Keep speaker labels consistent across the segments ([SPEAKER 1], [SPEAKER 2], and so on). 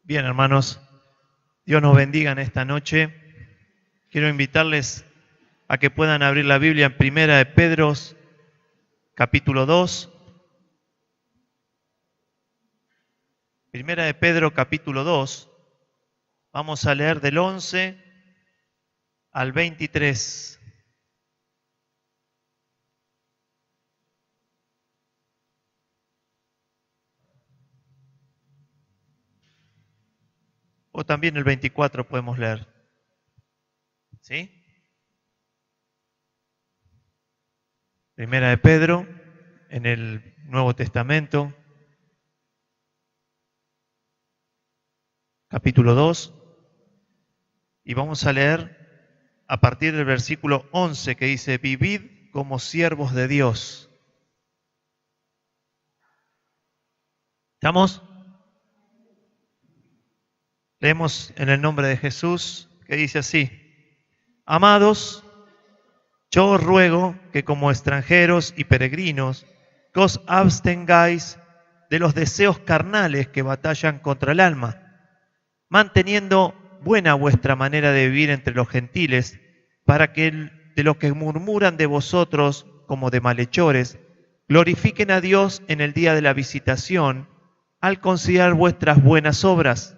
[SPEAKER 1] Bien, hermanos, Dios nos bendiga en esta noche. Quiero invitarles a que puedan abrir la Biblia en Primera de Pedro, capítulo 2. Primera de Pedro, capítulo 2. Vamos a leer del 11 al 23. O también el 24 podemos leer. ¿Sí? Primera de Pedro, en el Nuevo Testamento, capítulo 2. Y vamos a leer a partir del versículo 11 que dice: vivid como siervos de Dios. ¿Estamos? Leemos en el nombre de Jesús, que dice así: Amados, yo os ruego que como extranjeros y peregrinos, que os abstengáis de los deseos carnales que batallan contra el alma, manteniendo buena vuestra manera de vivir entre los gentiles, para que de los que murmuran de vosotros como de malhechores, glorifiquen a Dios en el día de la visitación, al considerar vuestras buenas obras.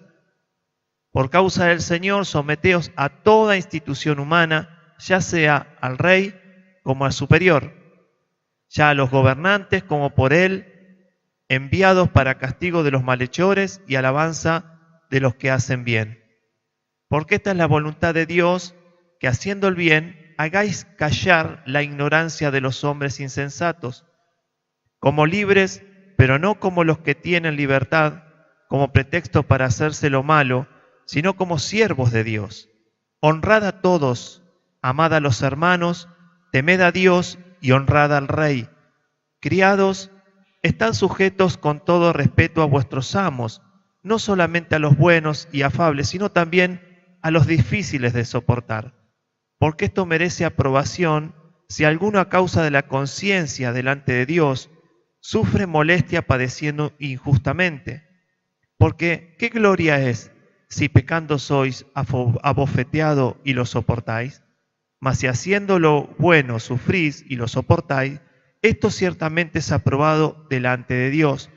[SPEAKER 1] Por causa del Señor, someteos a toda institución humana, ya sea al rey como al superior, ya a los gobernantes como por él, enviados para castigo de los malhechores y alabanza de los que hacen bien. Porque esta es la voluntad de Dios, que haciendo el bien, hagáis callar la ignorancia de los hombres insensatos, como libres, pero no como los que tienen libertad, como pretexto para hacerse lo malo, sino como siervos de Dios. Honrad a todos, amad a los hermanos, temed a Dios y honrad al Rey. Criados, estad sujetos con todo respeto a vuestros amos, no solamente a los buenos y afables, sino también a los difíciles de soportar. Porque esto merece aprobación si alguno a causa de la conciencia delante de Dios sufre molestia padeciendo injustamente. Porque ¿qué gloria es si pecando sois abofeteado y lo soportáis? Mas si haciendo lo bueno sufrís y lo soportáis, esto ciertamente es aprobado delante de Dios.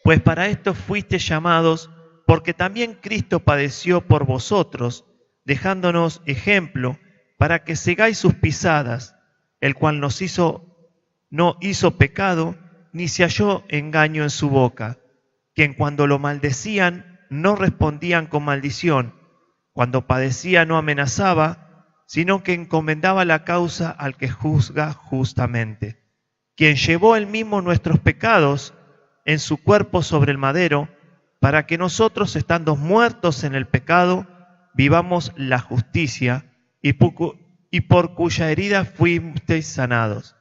[SPEAKER 1] Pues para esto fuisteis llamados, porque también Cristo padeció por vosotros, dejándonos ejemplo, para que sigáis sus pisadas, el cual no hizo pecado, ni se halló engaño en su boca, quien cuando lo maldecían, no respondían con maldición, cuando padecía no amenazaba, sino que encomendaba la causa al que juzga justamente, quien llevó él mismo nuestros pecados en su cuerpo sobre el madero, para que nosotros, estando muertos en el pecado, vivamos la justicia, y por cuya herida fuisteis sanados.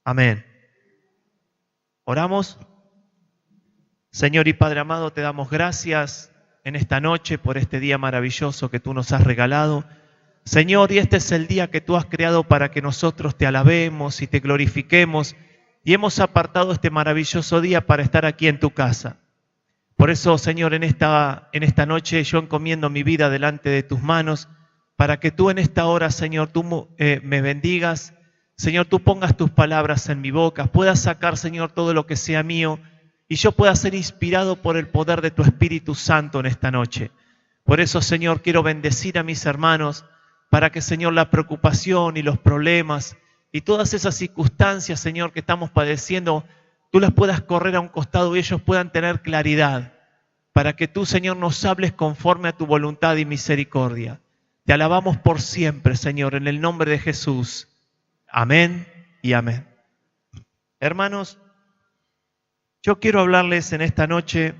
[SPEAKER 1] Amén. Oramos. Señor y Padre amado, te damos gracias en esta noche por este día maravilloso que tú nos has regalado. Señor, y este es el día que tú has creado para que nosotros te alabemos y te glorifiquemos, y hemos apartado este maravilloso día para estar aquí en tu casa. Por eso, Señor, en esta noche yo encomiendo mi vida delante de tus manos, para que tú en esta hora, Señor, tú me bendigas. Señor, tú pongas tus palabras en mi boca, puedas sacar, Señor, todo lo que sea mío, y yo pueda ser inspirado por el poder de tu Espíritu Santo en esta noche. Por eso, Señor, quiero bendecir a mis hermanos, para que, Señor, la preocupación y los problemas y todas esas circunstancias, Señor, que estamos padeciendo, tú las puedas correr a un costado y ellos puedan tener claridad, para que tú, Señor, nos hables conforme a tu voluntad y misericordia. Te alabamos por siempre, Señor, en el nombre de Jesús. Amén y amén. Hermanos, yo quiero hablarles en esta noche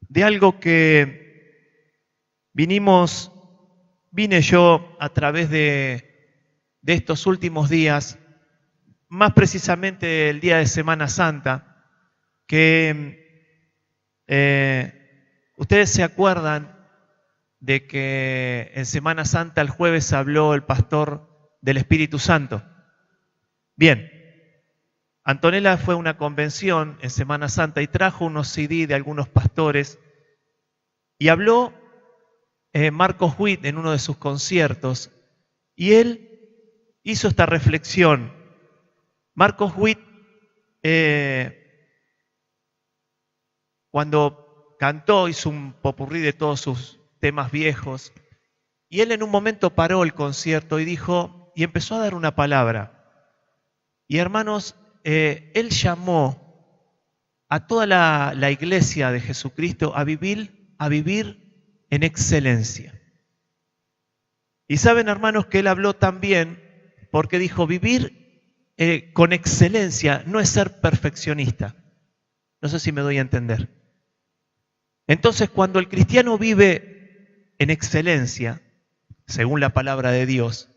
[SPEAKER 1] de algo que vine yo a través de estos últimos días, más precisamente el día de Semana Santa, que ustedes se acuerdan de que en Semana Santa el jueves habló el pastor del Espíritu Santo. Bien, Antonella fue a una convención en Semana Santa y trajo unos CD de algunos pastores Y habló Marcos Witt en uno de sus conciertos, y él hizo esta reflexión. Marcos Witt, cuando cantó, hizo un popurrí de todos sus temas viejos, y él en un momento paró el concierto y dijo, y empezó a dar una palabra. Y hermanos, él llamó a toda la iglesia de Jesucristo a vivir en excelencia. Y saben, hermanos, que él habló también porque dijo, vivir con excelencia no es ser perfeccionista. No sé si me doy a entender. Entonces, cuando el cristiano vive en excelencia, según la palabra de Dios,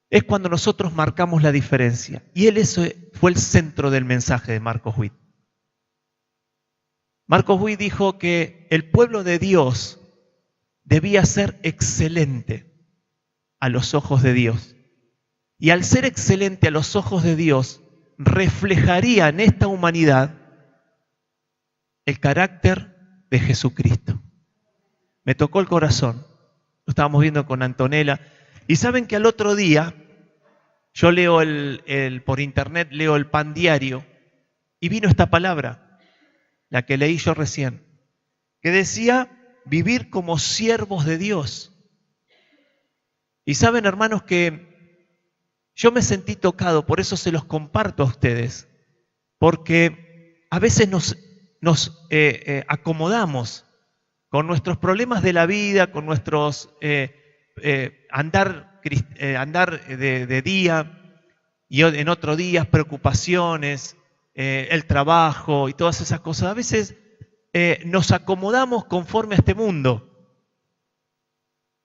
[SPEAKER 1] es cuando nosotros marcamos la diferencia. Y eso fue el centro del mensaje de Marcos Witt. Marcos Witt dijo que el pueblo de Dios debía ser excelente a los ojos de Dios. Y al ser excelente a los ojos de Dios, reflejaría en esta humanidad el carácter de Jesucristo. Me tocó el corazón. Lo estábamos viendo con Antonella. Y saben que al otro día, yo leo por internet, leo el Pan Diario, y vino esta palabra, la que leí yo recién, que decía vivir como siervos de Dios. Y saben, hermanos, que yo me sentí tocado, por eso se los comparto a ustedes, porque a veces nos acomodamos con nuestros problemas de la vida, con nuestros andar de día y en otros días preocupaciones, el trabajo y todas esas cosas. A veces nos acomodamos conforme a este mundo.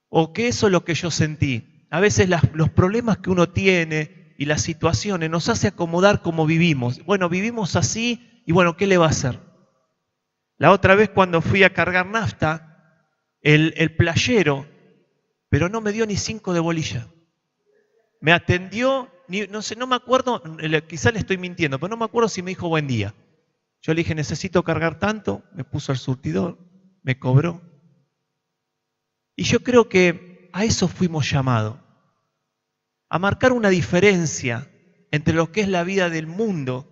[SPEAKER 1] O que eso es lo que yo sentí. A veces los problemas que uno tiene y las situaciones nos hace acomodar como vivimos. Bueno, vivimos así y bueno, ¿qué le va a hacer? La otra vez cuando fui a cargar nafta, el playero, pero no me dio ni 5 de bolilla. Me atendió, no sé, no me acuerdo, quizá le estoy mintiendo, pero no me acuerdo si me dijo buen día. Yo le dije, necesito cargar tanto, me puso el surtidor, me cobró. Y yo creo que a eso fuimos llamados, a marcar una diferencia entre lo que es la vida del mundo,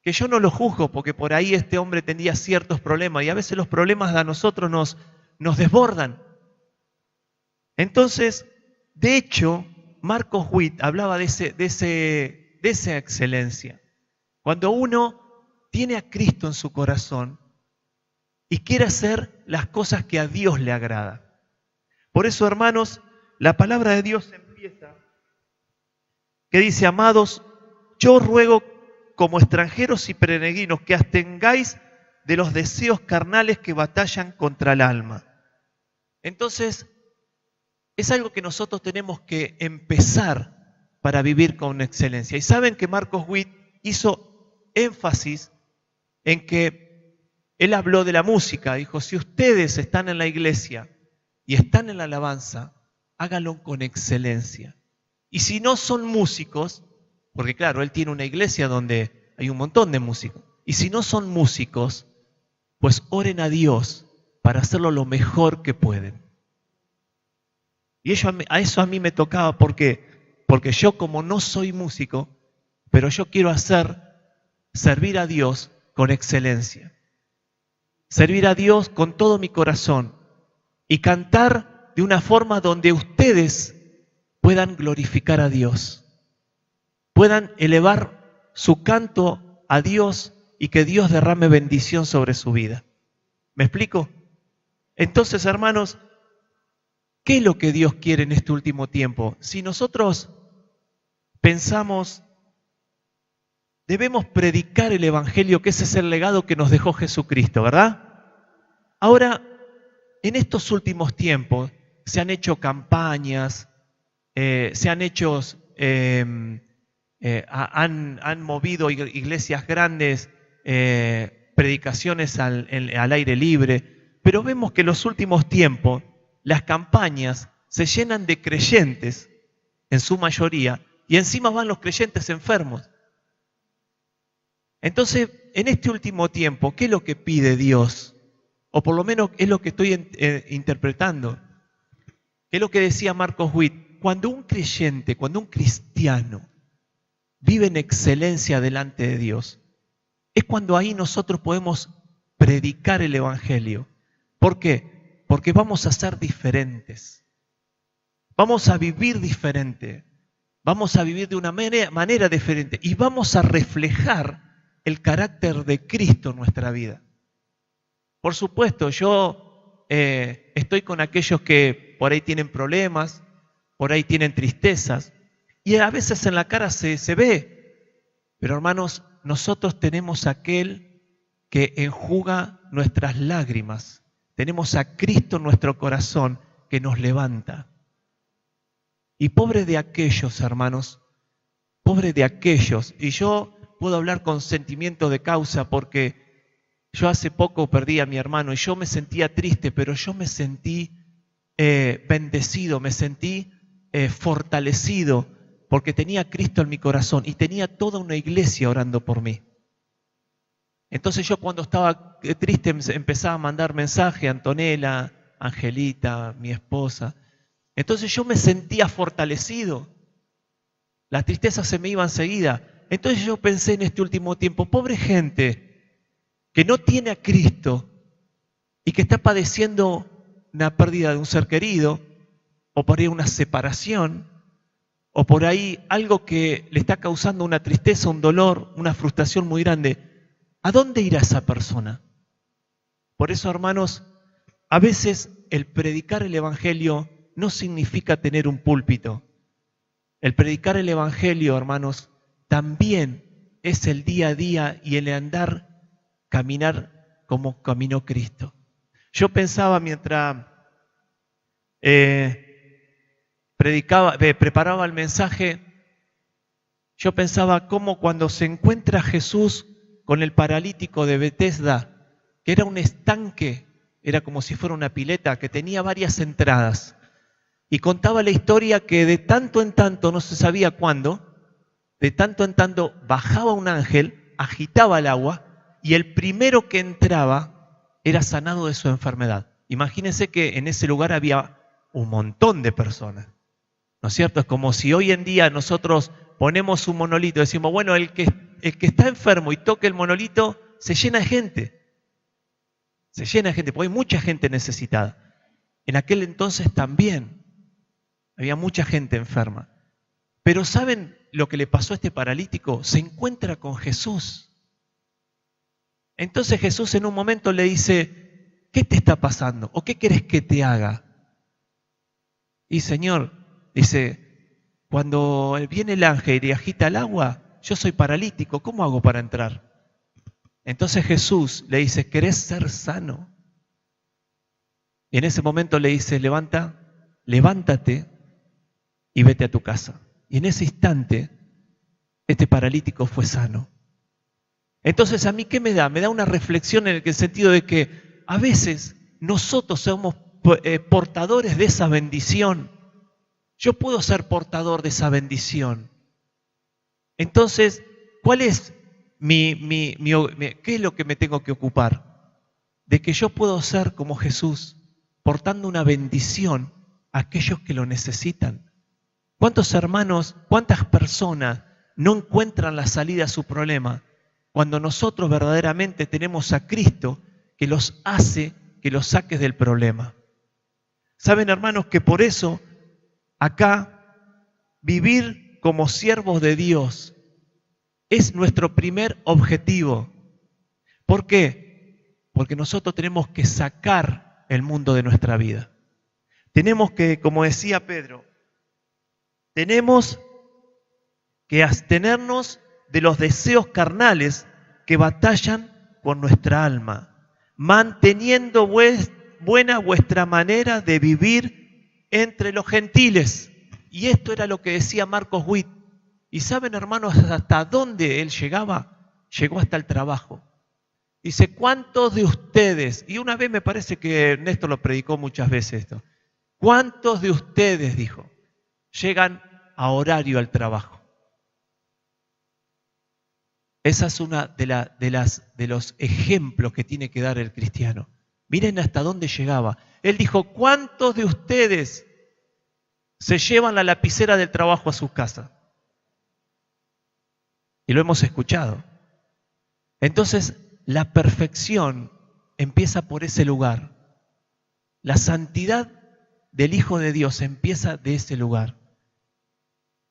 [SPEAKER 1] que yo no lo juzgo porque por ahí este hombre tenía ciertos problemas y a veces los problemas a nosotros nos desbordan. Entonces, de hecho, Marcos Witt hablaba de esa excelencia. Cuando uno tiene a Cristo en su corazón y quiere hacer las cosas que a Dios le agrada. Por eso, hermanos, la palabra de Dios empieza, que dice, amados, yo ruego como extranjeros y peregrinos que abstengáis de los deseos carnales que batallan contra el alma. Entonces, es algo que nosotros tenemos que empezar para vivir con excelencia. Y saben que Marcos Witt hizo énfasis en que él habló de la música. Dijo, si ustedes están en la iglesia y están en la alabanza, háganlo con excelencia. Y si no son músicos, porque claro, él tiene una iglesia donde hay un montón de músicos, y si no son músicos, pues oren a Dios para hacerlo lo mejor que pueden. Y a eso a mí me tocaba, porque yo como no soy músico, pero yo quiero servir a Dios con excelencia. Servir a Dios con todo mi corazón y cantar de una forma donde ustedes puedan glorificar a Dios, puedan elevar su canto a Dios y que Dios derrame bendición sobre su vida. ¿Me explico? Entonces, hermanos, ¿qué es lo que Dios quiere en este último tiempo? Si nosotros pensamos, debemos predicar el Evangelio, que ese es el legado que nos dejó Jesucristo, ¿verdad? Ahora, en estos últimos tiempos se han hecho campañas, han movido iglesias grandes, predicaciones al aire libre, pero vemos que en los últimos tiempos las campañas se llenan de creyentes, en su mayoría, y encima van los creyentes enfermos. Entonces, en este último tiempo, ¿qué es lo que pide Dios?
[SPEAKER 2] o por lo menos es lo que estoy interpretando, que es lo que decía Marcos Witt. Cuando un creyente, cuando un cristiano vive en excelencia delante de Dios, es cuando ahí nosotros podemos predicar el Evangelio. ¿Por qué? Porque vamos a ser diferentes. Vamos a vivir diferente. Vamos a vivir de una manera diferente. Y vamos a reflejar el carácter de Cristo en nuestra vida. Por supuesto, yo estoy con aquellos que por ahí tienen problemas, por ahí tienen tristezas. Y a veces en la cara se ve. Pero hermanos, nosotros tenemos aquel que enjuga nuestras lágrimas. Tenemos a Cristo en nuestro corazón que nos levanta. Y pobre de aquellos, hermanos, pobre de aquellos. Y yo puedo hablar con sentimiento de causa porque yo hace poco perdí a mi hermano y yo me sentía triste, pero yo me sentí bendecido, me sentí fortalecido porque tenía a Cristo en mi corazón y tenía toda una iglesia orando por mí. Entonces yo cuando estaba triste empezaba a mandar mensaje a Antonella, Angelita, mi esposa. Entonces yo me sentía fortalecido. La tristeza se me iba enseguida. Entonces yo pensé en este último tiempo, pobre gente que no tiene a Cristo y que está padeciendo una pérdida de un ser querido, o por ahí una separación, o por ahí algo que le está causando una tristeza, un dolor, una frustración muy grande. ¿A dónde irá esa persona? Por eso, hermanos, a veces el predicar el Evangelio no significa tener un púlpito. El predicar el Evangelio, hermanos, también es el día a día y el andar, caminar como caminó Cristo. Yo pensaba mientras preparaba el mensaje, yo pensaba cómo cuando se encuentra Jesús con el paralítico de Betesda, que era un estanque, era como si fuera una pileta, que tenía varias entradas. Y contaba la historia que de tanto en tanto, no se sabía cuándo, de tanto en tanto bajaba un ángel, agitaba el agua, y el primero que entraba era sanado de su enfermedad. Imagínense que en ese lugar había un montón de personas, ¿no es cierto? Es como si hoy en día nosotros ponemos un monolito y decimos, bueno, el que está enfermo y toque el monolito, se llena de gente. Se llena de gente, porque hay mucha gente necesitada. En aquel entonces también había mucha gente enferma. Pero ¿saben lo que le pasó a este paralítico? Se encuentra con Jesús. Entonces Jesús en un momento le dice, ¿qué te está pasando? ¿O qué querés que te haga? Y Señor, dice, cuando viene el ángel y agita el agua, yo soy paralítico, ¿cómo hago para entrar? Entonces Jesús le dice, ¿querés ser sano? Y en ese momento le dice, levántate y vete a tu casa. Y en ese instante, este paralítico fue sano. Entonces, ¿a mí qué me da? Me da una reflexión en el sentido de que a veces nosotros somos portadores de esa bendición. Yo puedo ser portador de esa bendición. Entonces, ¿cuál es qué es lo que me tengo que ocupar? De que yo puedo ser como Jesús, portando una bendición a aquellos que lo necesitan. ¿Cuántos hermanos, cuántas personas no encuentran la salida a su problema cuando nosotros verdaderamente tenemos a Cristo que los hace que los saques del problema? Saben, hermanos, que por eso acá vivir como siervos de Dios es nuestro primer objetivo. ¿Por qué? Porque nosotros tenemos que sacar el mundo de nuestra vida. Tenemos que, como decía Pedro, tenemos que abstenernos de los deseos carnales que batallan con nuestra alma, manteniendo buena vuestra manera de vivir entre los gentiles. Y esto era lo que decía Marcos Witt. Y saben, hermanos, hasta dónde él llegaba. Llegó hasta el trabajo. Dice, ¿cuántos de ustedes? Y una vez me parece que Néstor lo predicó muchas veces esto. ¿Cuántos de ustedes, dijo, llegan a horario al trabajo? Esa es una de los ejemplos que tiene que dar el cristiano. Miren hasta dónde llegaba. Él dijo, ¿cuántos de ustedes se llevan la lapicera del trabajo a su casa? Y lo hemos escuchado. Entonces, la perfección empieza por ese lugar. La santidad del Hijo de Dios empieza de ese lugar.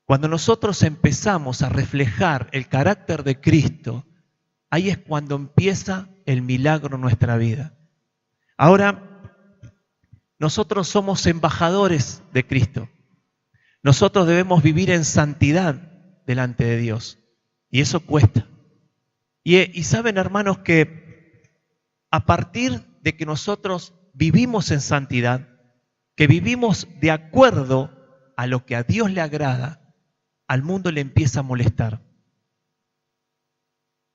[SPEAKER 2] Cuando nosotros empezamos a reflejar el carácter de Cristo, ahí es cuando empieza el milagro en nuestra vida. Ahora, nosotros somos embajadores de Cristo. Nosotros debemos vivir en santidad delante de Dios. Y eso cuesta. Y saben, hermanos, que a partir de que nosotros vivimos en santidad, que vivimos de acuerdo a lo que a Dios le agrada, al mundo le empieza a molestar.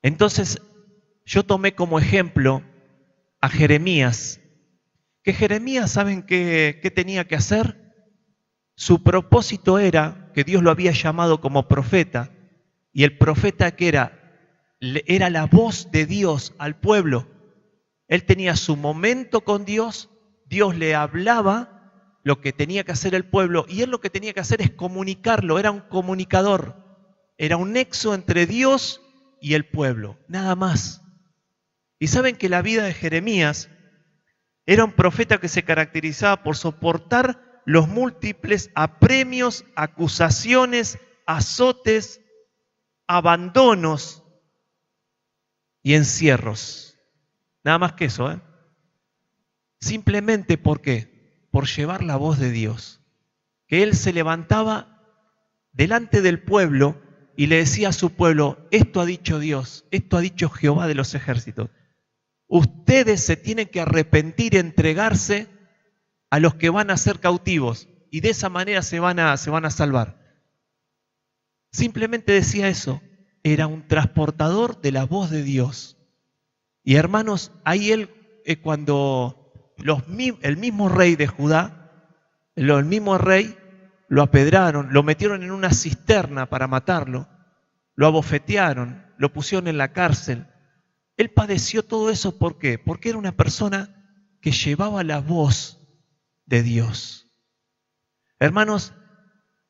[SPEAKER 2] Entonces, yo tomé como ejemplo a Jeremías, que Jeremías, ¿saben qué tenía que hacer? Su propósito era que Dios lo había llamado como profeta, y el profeta que era la voz de Dios al pueblo. Él tenía su momento con Dios, Dios le hablaba lo que tenía que hacer el pueblo, y él lo que tenía que hacer es comunicarlo, era un comunicador, era un nexo entre Dios y el pueblo, nada más. Y saben que la vida de Jeremías era un profeta que se caracterizaba por soportar los múltiples apremios, acusaciones, azotes, abandonos y encierros. Nada más que eso, ¿eh? Simplemente, ¿por qué? Por llevar la voz de Dios. Que él se levantaba delante del pueblo y le decía a su pueblo, esto ha dicho Dios, esto ha dicho Jehová de los ejércitos. Ustedes se tienen que arrepentir y entregarse a los que van a ser cautivos y de esa manera se van a salvar. Simplemente decía eso. Era un transportador de la voz de Dios. Y hermanos, ahí él, cuando el mismo rey de Judá, el mismo rey, lo apedraron, lo metieron en una cisterna para matarlo, lo abofetearon, lo pusieron en la cárcel. Él padeció todo eso, ¿por qué? Porque era una persona que llevaba la voz de Dios. Hermanos,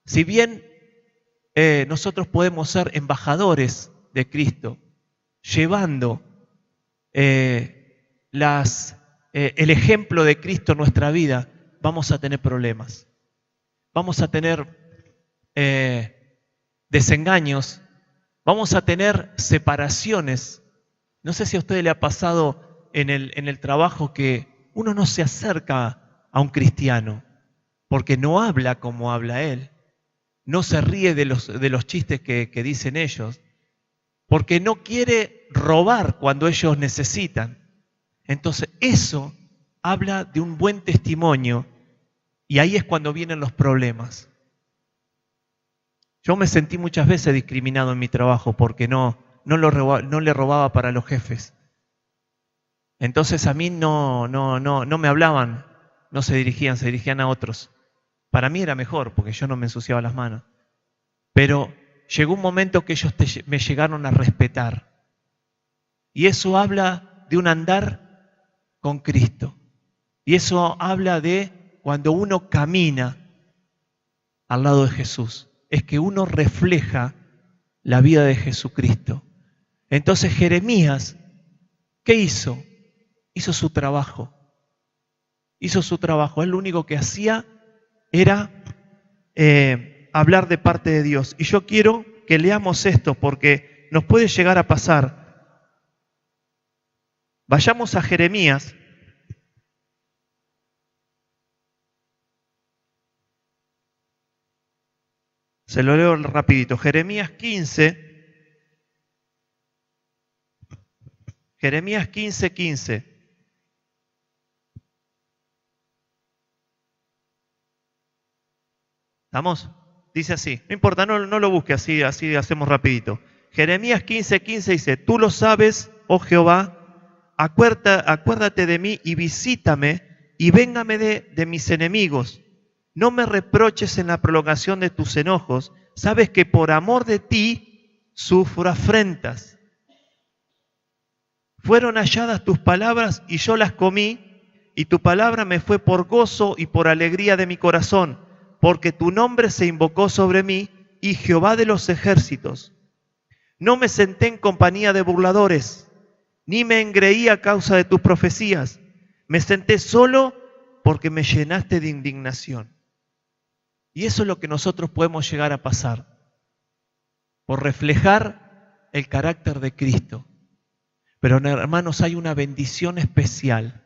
[SPEAKER 2] si bien nosotros podemos ser embajadores de Cristo, llevando el ejemplo de Cristo en nuestra vida, vamos a tener problemas. Vamos a tener desengaños, vamos a tener separaciones. No sé si a usted le ha pasado en el trabajo que uno no se acerca a un cristiano porque no habla como habla él, no se ríe de los chistes que dicen ellos, porque no quiere robar cuando ellos necesitan. Entonces eso habla de un buen testimonio y ahí es cuando vienen los problemas. Yo me sentí muchas veces discriminado en mi trabajo porque no le robaba para los jefes. Entonces a mí no me hablaban, no se dirigían a otros. Para mí era mejor porque yo no me ensuciaba las manos. Pero llegó un momento que ellos me llegaron a respetar. Y eso habla de un andar con Cristo. Y eso habla de cuando uno camina al lado de Jesús. Es que uno refleja la vida de Jesucristo. Entonces Jeremías, ¿qué hizo? Hizo su trabajo. Hizo su trabajo. Él lo único que hacía era hablar de parte de Dios. Y yo quiero que leamos esto porque nos puede llegar a pasar. Vayamos a Jeremías. Se lo leo rapidito. Jeremías 15. Jeremías 15:15. ¿Estamos? Dice así. No importa, no lo busque, así hacemos rapidito. Jeremías 15:15 dice, tú lo sabes, oh Jehová, acuérdate de mí y visítame y véngame de mis enemigos. No me reproches en la prolongación de tus enojos. Sabes que por amor de ti sufro afrentas. Fueron halladas tus palabras y yo las comí
[SPEAKER 1] y tu palabra me fue por gozo y por alegría de mi corazón, porque tu nombre se invocó sobre mí, y Jehová de los ejércitos. No me senté en compañía de burladores, ni me engreí a causa de tus profecías. Me senté solo porque me llenaste de indignación. Y eso es lo que nosotros podemos llegar a pasar, por reflejar el carácter de Cristo. Pero hermanos, hay una bendición especial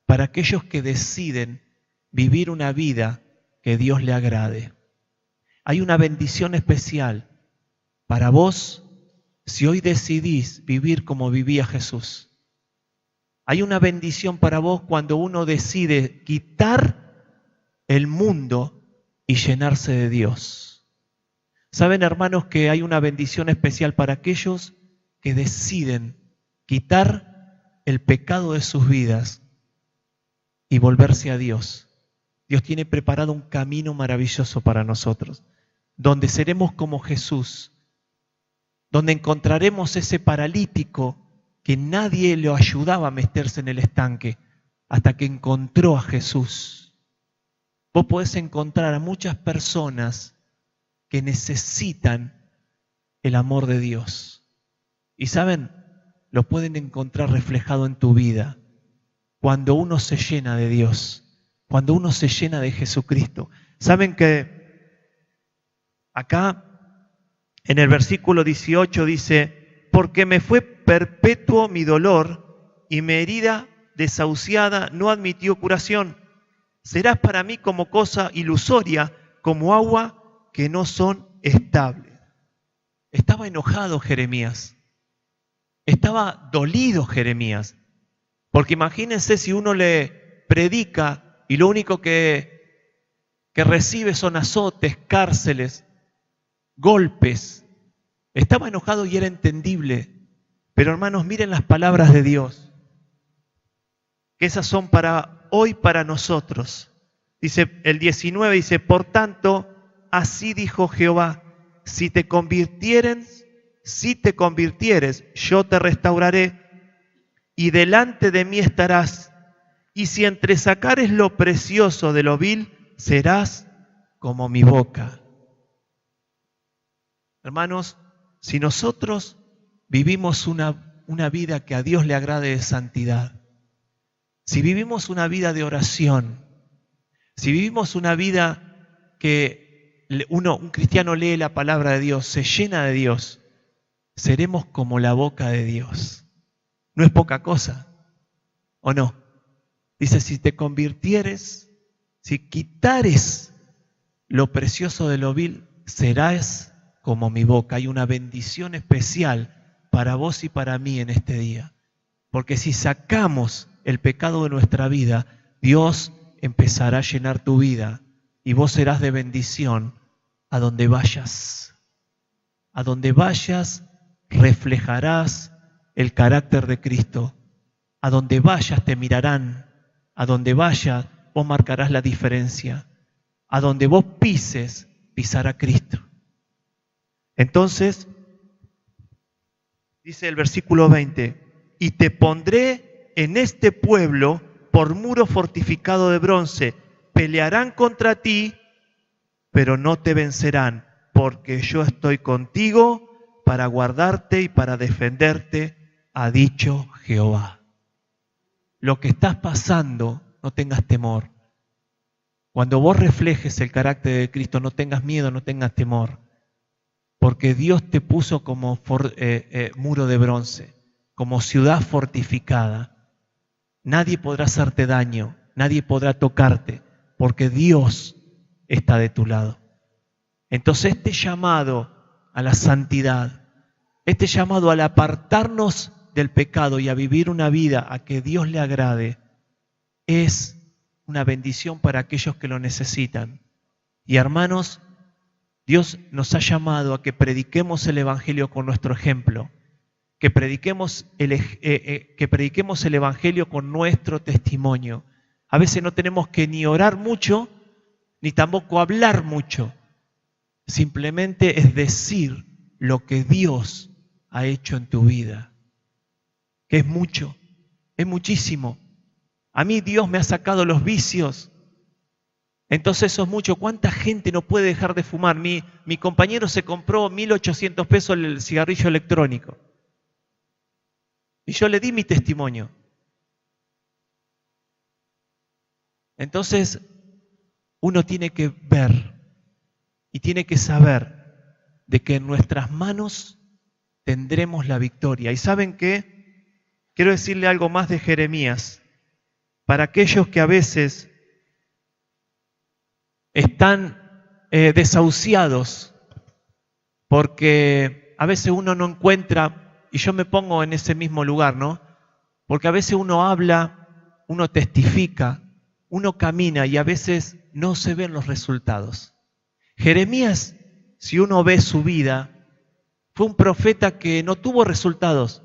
[SPEAKER 1] para aquellos que deciden vivir una vida que Dios le agrade. Hay una bendición especial para vos si hoy decidís vivir como vivía Jesús. Hay una bendición para vos cuando uno decide quitar el mundo y llenarse de Dios. ¿Saben, hermanos, que hay una bendición especial para aquellos que deciden quitar el pecado de sus vidas y volverse a Dios? Dios tiene preparado un camino maravilloso para nosotros, donde seremos como Jesús, donde encontraremos ese paralítico que nadie le ayudaba a meterse en el estanque hasta que encontró a Jesús. Vos podés encontrar a muchas personas que necesitan el amor de Dios. Y saben, lo pueden encontrar reflejado en tu vida cuando uno se llena de Dios, cuando uno se llena de Jesucristo. Saben que acá en el versículo 18 dice, porque me fue perpetuo mi dolor y mi herida desahuciada no admitió curación. Serás para mí como cosa ilusoria, como agua que no son estables. Estaba enojado Jeremías. Estaba dolido Jeremías. Porque imagínense si uno le predica y lo único que recibe son azotes, cárceles, golpes. Estaba enojado y era entendible. Pero hermanos, miren las palabras de Dios, que esas son para hoy, para nosotros. Dice el 19, dice, por tanto, así dijo Jehová, si te convirtieres, yo te restauraré y delante de mí estarás. Y si entresacares lo precioso de lo vil, serás como mi boca. Hermanos, si nosotros vivimos una vida que a Dios le agrade de santidad, si vivimos una vida de oración, si vivimos una vida que un cristiano lee la palabra de Dios, se llena de Dios, seremos como la boca de Dios. No es poca cosa, ¿o no? Dice, si te convirtieres, si quitares lo precioso de lo vil, serás como mi boca. Hay una bendición especial para vos y para mí en este día. Porque si sacamos el pecado de nuestra vida, Dios empezará a llenar tu vida y vos serás de bendición a donde vayas. A donde vayas reflejarás el carácter de Cristo. A donde vayas te mirarán. A donde vayas vos marcarás la diferencia. A donde vos pises, pisará Cristo. Entonces, dice el versículo 20, y te pondré en este pueblo por muro fortificado de bronce. Pelearán contra ti, pero no te vencerán, porque yo estoy contigo para guardarte y para defenderte, ha dicho Jehová. Lo que estás pasando, no tengas temor. Cuando vos reflejes el carácter de Cristo, no tengas miedo, no tengas temor. Porque Dios te puso como muro de bronce, como ciudad fortificada. Nadie podrá hacerte daño, nadie podrá tocarte, porque Dios está de tu lado. Entonces este llamado a la santidad, este llamado al apartarnos del pecado y a vivir una vida a que Dios le agrade, es una bendición para aquellos que lo necesitan. Y hermanos, Dios nos ha llamado a que prediquemos el Evangelio con nuestro ejemplo, que prediquemos el Evangelio con nuestro testimonio. A veces no tenemos que ni orar mucho, ni tampoco hablar mucho. Simplemente es decir lo que Dios ha hecho en tu vida, que es mucho, es muchísimo.
[SPEAKER 2] A mí Dios me ha sacado los vicios. Entonces eso es mucho. ¿Cuánta gente no puede dejar de fumar? Mi compañero se compró 1.800 pesos el cigarrillo electrónico. Y yo le di mi testimonio. Entonces, uno tiene que ver y tiene que saber de que en nuestras manos tendremos la victoria. ¿Y saben qué? Quiero decirle algo más de Jeremías. Para aquellos que a veces están desahuciados, porque a veces uno no encuentra, y yo me pongo en ese mismo lugar, ¿no? Porque a veces uno habla, uno testifica, uno camina y a veces no se ven los resultados. Jeremías, si uno ve su vida, fue un profeta que no tuvo resultados,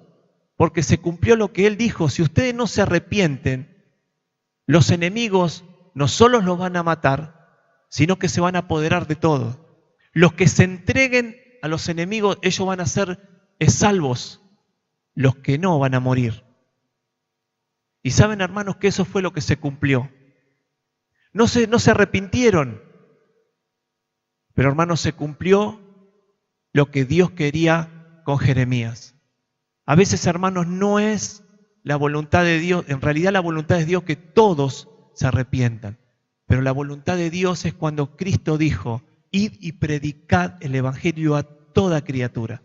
[SPEAKER 2] porque se cumplió lo que él dijo: si ustedes no se arrepienten, los enemigos no solo los van a matar, sino que se van a apoderar de todo. Los que se entreguen a los enemigos, ellos van a ser salvos. Los que no van a morir. Y saben, hermanos, que eso fue lo que se cumplió. No se arrepintieron, pero hermanos, se cumplió lo que Dios quería con Jeremías. A veces, hermanos, no es la voluntad de Dios, en realidad la voluntad de Dios que todos se arrepientan. Pero la voluntad de Dios es cuando Cristo dijo: id y predicad el evangelio a toda criatura.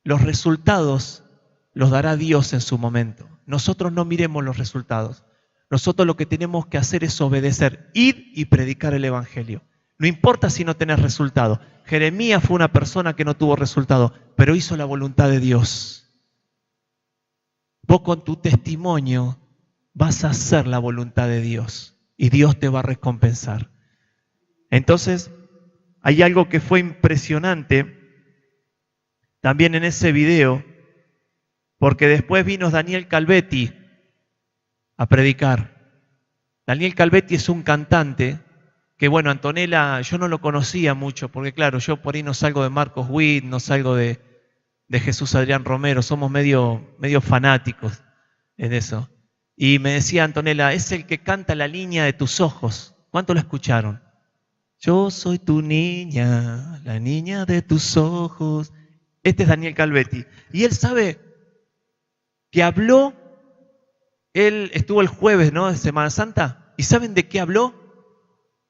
[SPEAKER 2] Los resultados los dará Dios en su momento. Nosotros no miremos los resultados. Nosotros lo que tenemos que hacer es obedecer, id y predicar el evangelio. No importa si no tenés resultado. Jeremías fue una persona que no tuvo resultado, pero hizo la voluntad de Dios. Vos con tu testimonio vas a hacer la voluntad de Dios y Dios te va a recompensar. Entonces, hay algo que fue impresionante también en ese video, porque después vino Daniel Calvetti a predicar. Daniel Calvetti es un cantante que, bueno, Antonella, yo no lo conocía mucho, porque claro, yo por ahí no salgo de Marcos Witt, no salgo de Jesús Adrián Romero, somos medio fanáticos en eso. Y me decía Antonella: es el que canta La niña de tus ojos. ¿Cuánto lo escucharon? Yo soy tu niña, la niña de tus ojos. Este es Daniel Calvetti. Y él sabe que habló, él estuvo el jueves, ¿no?, de Semana Santa. ¿Y saben de qué habló?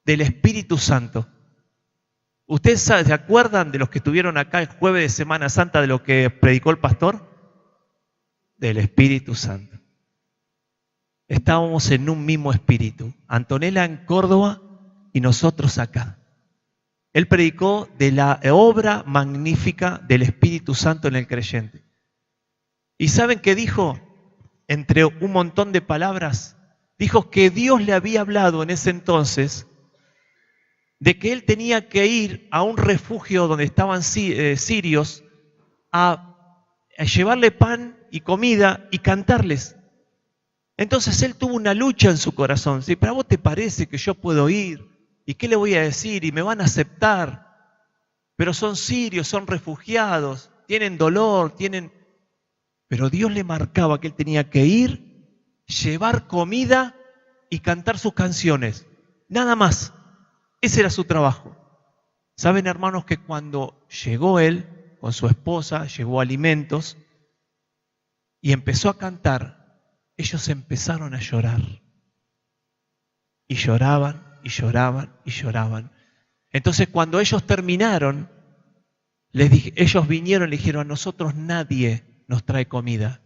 [SPEAKER 2] Del Espíritu Santo. ¿Ustedes se acuerdan de los que estuvieron acá el jueves de Semana Santa de lo que predicó el pastor? Del Espíritu Santo. Estábamos en un mismo espíritu. Antonella en Córdoba y nosotros acá. Él predicó de la obra magnífica del Espíritu Santo en el creyente. ¿Y saben qué dijo? Entre un montón de palabras, dijo que Dios le había hablado en ese entonces de que él tenía que ir a un refugio donde estaban sirios a llevarle pan y comida y cantarles. Entonces él tuvo una lucha en su corazón. ¿Sí? ¿Pero a vos te parece que yo puedo ir? ¿Y qué le voy a decir? ¿Y me van a aceptar? Pero son sirios, son refugiados, tienen dolor, Pero Dios le marcaba que él tenía que ir, llevar comida y cantar sus canciones. Nada más. Ese era su trabajo. Saben, hermanos, que cuando llegó él con su esposa, llevó alimentos y empezó a cantar, ellos empezaron a llorar. Y lloraban, y lloraban, y lloraban. Entonces, cuando ellos terminaron, ellos vinieron y le dijeron: a nosotros nadie nos trae comida.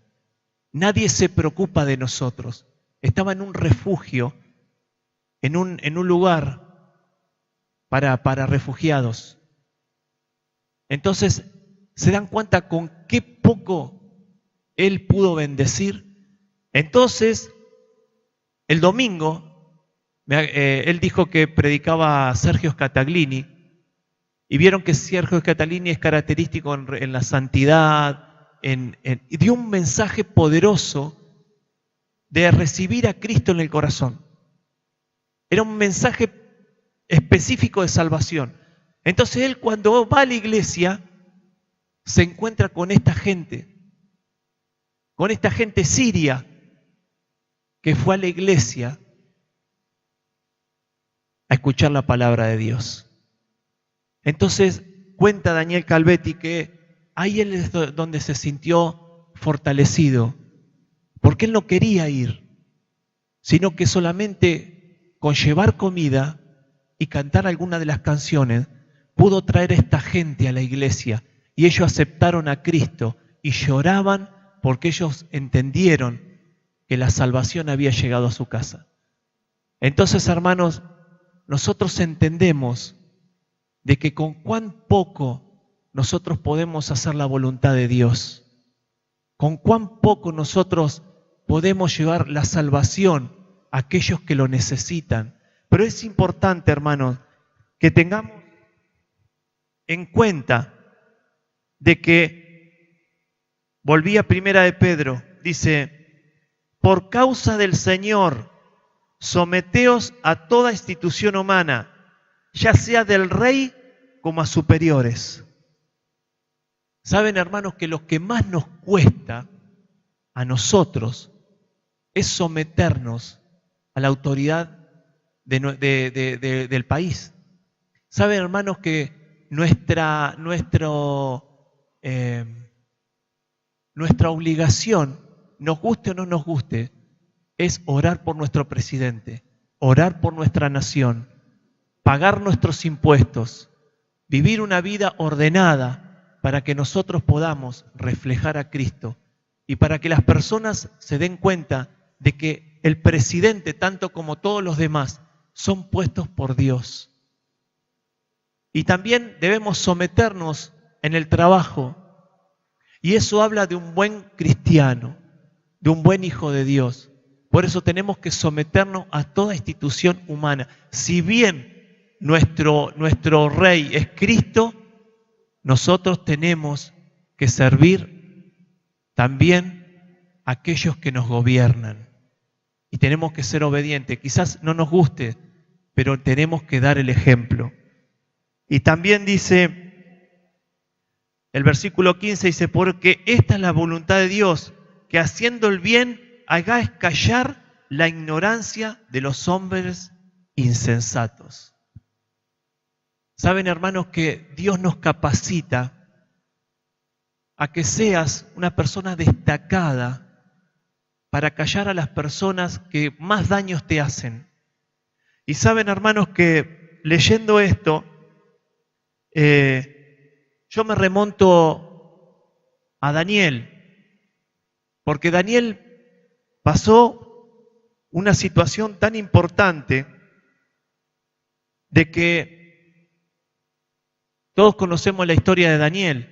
[SPEAKER 2] Nadie se preocupa de nosotros. Estaba en un refugio, en un lugar para refugiados. Entonces, ¿se dan cuenta con qué poco él pudo bendecir? Entonces, el domingo, él dijo que predicaba Sergio Scataglini, y vieron que Sergio Scataglini es característico en la santidad, y dio un mensaje poderoso de recibir a Cristo en el corazón. Era un mensaje específico de salvación. Entonces él, cuando va a la iglesia, se encuentra con esta gente siria, que fue a la iglesia a escuchar la palabra de Dios. Entonces cuenta Daniel Calvetti que ahí él es donde se sintió fortalecido, porque él no quería ir, sino que solamente con llevar comida y cantar alguna de las canciones pudo traer a esta gente a la iglesia, y ellos aceptaron a Cristo y lloraban porque ellos entendieron que la salvación había llegado a su casa. Entonces, hermanos, nosotros entendemos de que con cuán poco nosotros podemos hacer la voluntad de Dios, con cuán poco nosotros podemos llevar la salvación a aquellos que lo necesitan. Pero es importante, hermanos, que tengamos en cuenta de que, volví a Primera de Pedro, dice, por causa del Señor, someteos a toda institución humana, ya sea del rey como a superiores. Saben, hermanos, que lo que más nos cuesta a nosotros es someternos a la autoridad del país. Saben, hermanos, que nuestra obligación, nos guste o no nos guste, es orar por nuestro presidente, orar por nuestra nación, pagar nuestros impuestos, vivir una vida ordenada para que nosotros podamos reflejar a Cristo y para que las personas se den cuenta de que el presidente, tanto como todos los demás, son puestos por Dios. Y también debemos someternos en el trabajo. Y eso habla de un buen cristiano, de un buen hijo de Dios. Por eso tenemos que someternos a toda institución humana. Si bien nuestro rey es Cristo, nosotros tenemos que servir también a aquellos que nos gobiernan. Y tenemos que ser obedientes. Quizás no nos guste, pero tenemos que dar el ejemplo. Y también dice, el versículo 15 dice, porque esta es la voluntad de Dios, que haciendo el bien hagáis callar la ignorancia de los hombres insensatos. Saben, hermanos, que Dios nos capacita a que seas una persona destacada para callar a las personas que más daños te hacen. Y saben, hermanos, que leyendo esto, yo me remonto a Daniel, porque Daniel pasó una situación tan importante de que todos conocemos la historia de Daniel.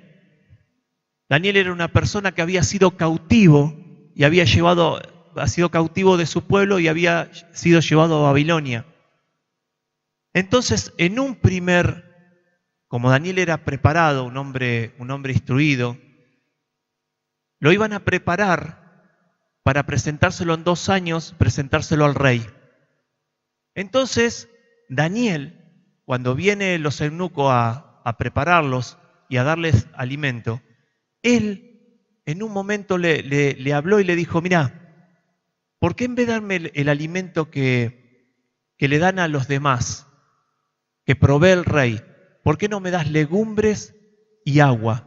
[SPEAKER 2] Daniel era una persona que había sido cautivo y ha sido cautivo de su pueblo y había sido llevado a Babilonia. Entonces, como Daniel era preparado, un hombre instruido, lo iban a preparar para presentárselo en 2 años, presentárselo al rey. Entonces, Daniel, cuando vienen los eunucos a prepararlos y a darles alimento, él en un momento le habló y le dijo, mira, ¿por qué en vez de darme el alimento que le dan a los demás, que provee el rey, ¿por qué no me das legumbres y agua?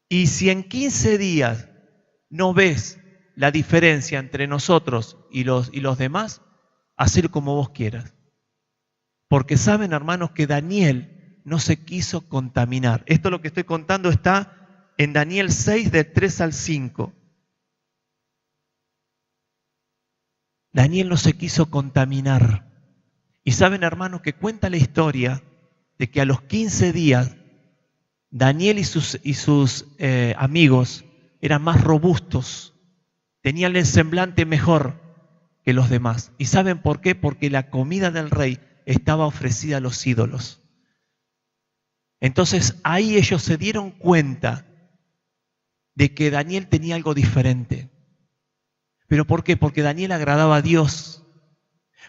[SPEAKER 2] Y si en 15 días no ves la diferencia entre nosotros y los demás, hacer como vos quieras. Porque saben, hermanos, que Daniel no se quiso contaminar. Esto lo que estoy contando está en Daniel 6, del 3 al 5. Daniel no se quiso contaminar. Y saben, hermanos, que cuenta la historia de que a los 15 días Daniel y sus amigos eran más robustos, tenían el semblante mejor que los demás. ¿Y saben por qué? Porque la comida del rey estaba ofrecida a los ídolos. Entonces ahí ellos se dieron cuenta de que Daniel tenía algo diferente. ¿Pero por qué? Porque Daniel agradaba a Dios.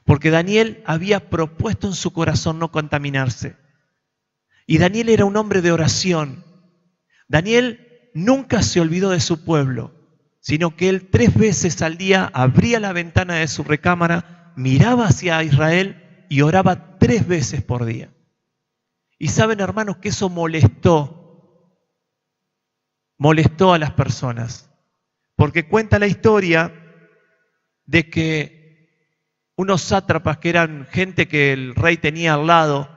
[SPEAKER 2] Porque Daniel había propuesto en su corazón no contaminarse. Y Daniel era un hombre de oración. Daniel nunca se olvidó de su pueblo, sino que él 3 veces al día abría la ventana de su recámara, miraba hacia Israel y oraba 3 veces por día. Y saben, hermanos, que eso molestó a las personas, porque cuenta la historia de que unos sátrapas, que eran gente que el rey tenía al lado,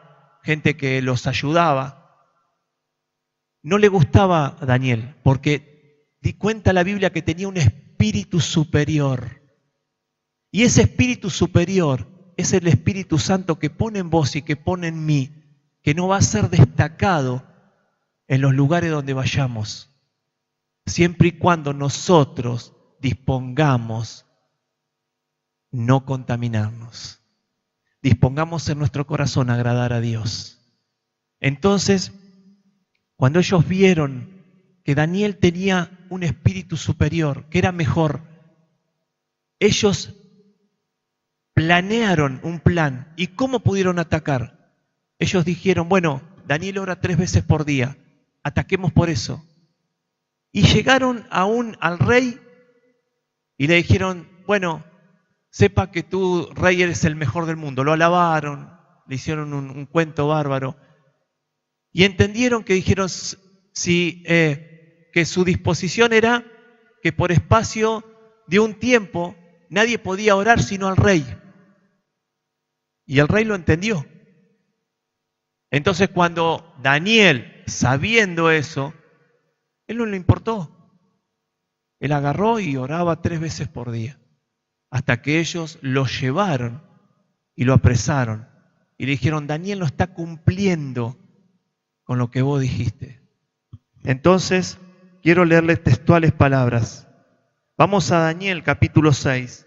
[SPEAKER 2] gente que los ayudaba, no le gustaba a Daniel, porque cuenta la Biblia que tenía un espíritu superior. Y ese espíritu superior es el Espíritu Santo que pone en vos y que pone en mí, que no va a ser destacado en los lugares donde vayamos, siempre y cuando nosotros dispongamos no contaminarnos. Dispongamos en nuestro corazón a agradar a Dios. Entonces, cuando ellos vieron que Daniel tenía un espíritu superior, que era mejor, ellos planearon un plan. ¿Y cómo pudieron atacar? Ellos dijeron, bueno, Daniel ora 3 veces por día, ataquemos por eso. Y llegaron aún al rey y le dijeron, bueno, sepa que tú, rey, eres el mejor del mundo. Lo alabaron, le hicieron un cuento bárbaro. Y entendieron que dijeron que su disposición era que por espacio de un tiempo nadie podía orar sino al rey. Y el rey lo entendió. Entonces cuando Daniel, sabiendo eso, él no le importó. Él agarró y oraba 3 veces por día, hasta que ellos lo llevaron y lo apresaron. Y le dijeron, Daniel no está cumpliendo con lo que vos dijiste.
[SPEAKER 1] Entonces, quiero leerles textuales palabras. Vamos a Daniel capítulo 6.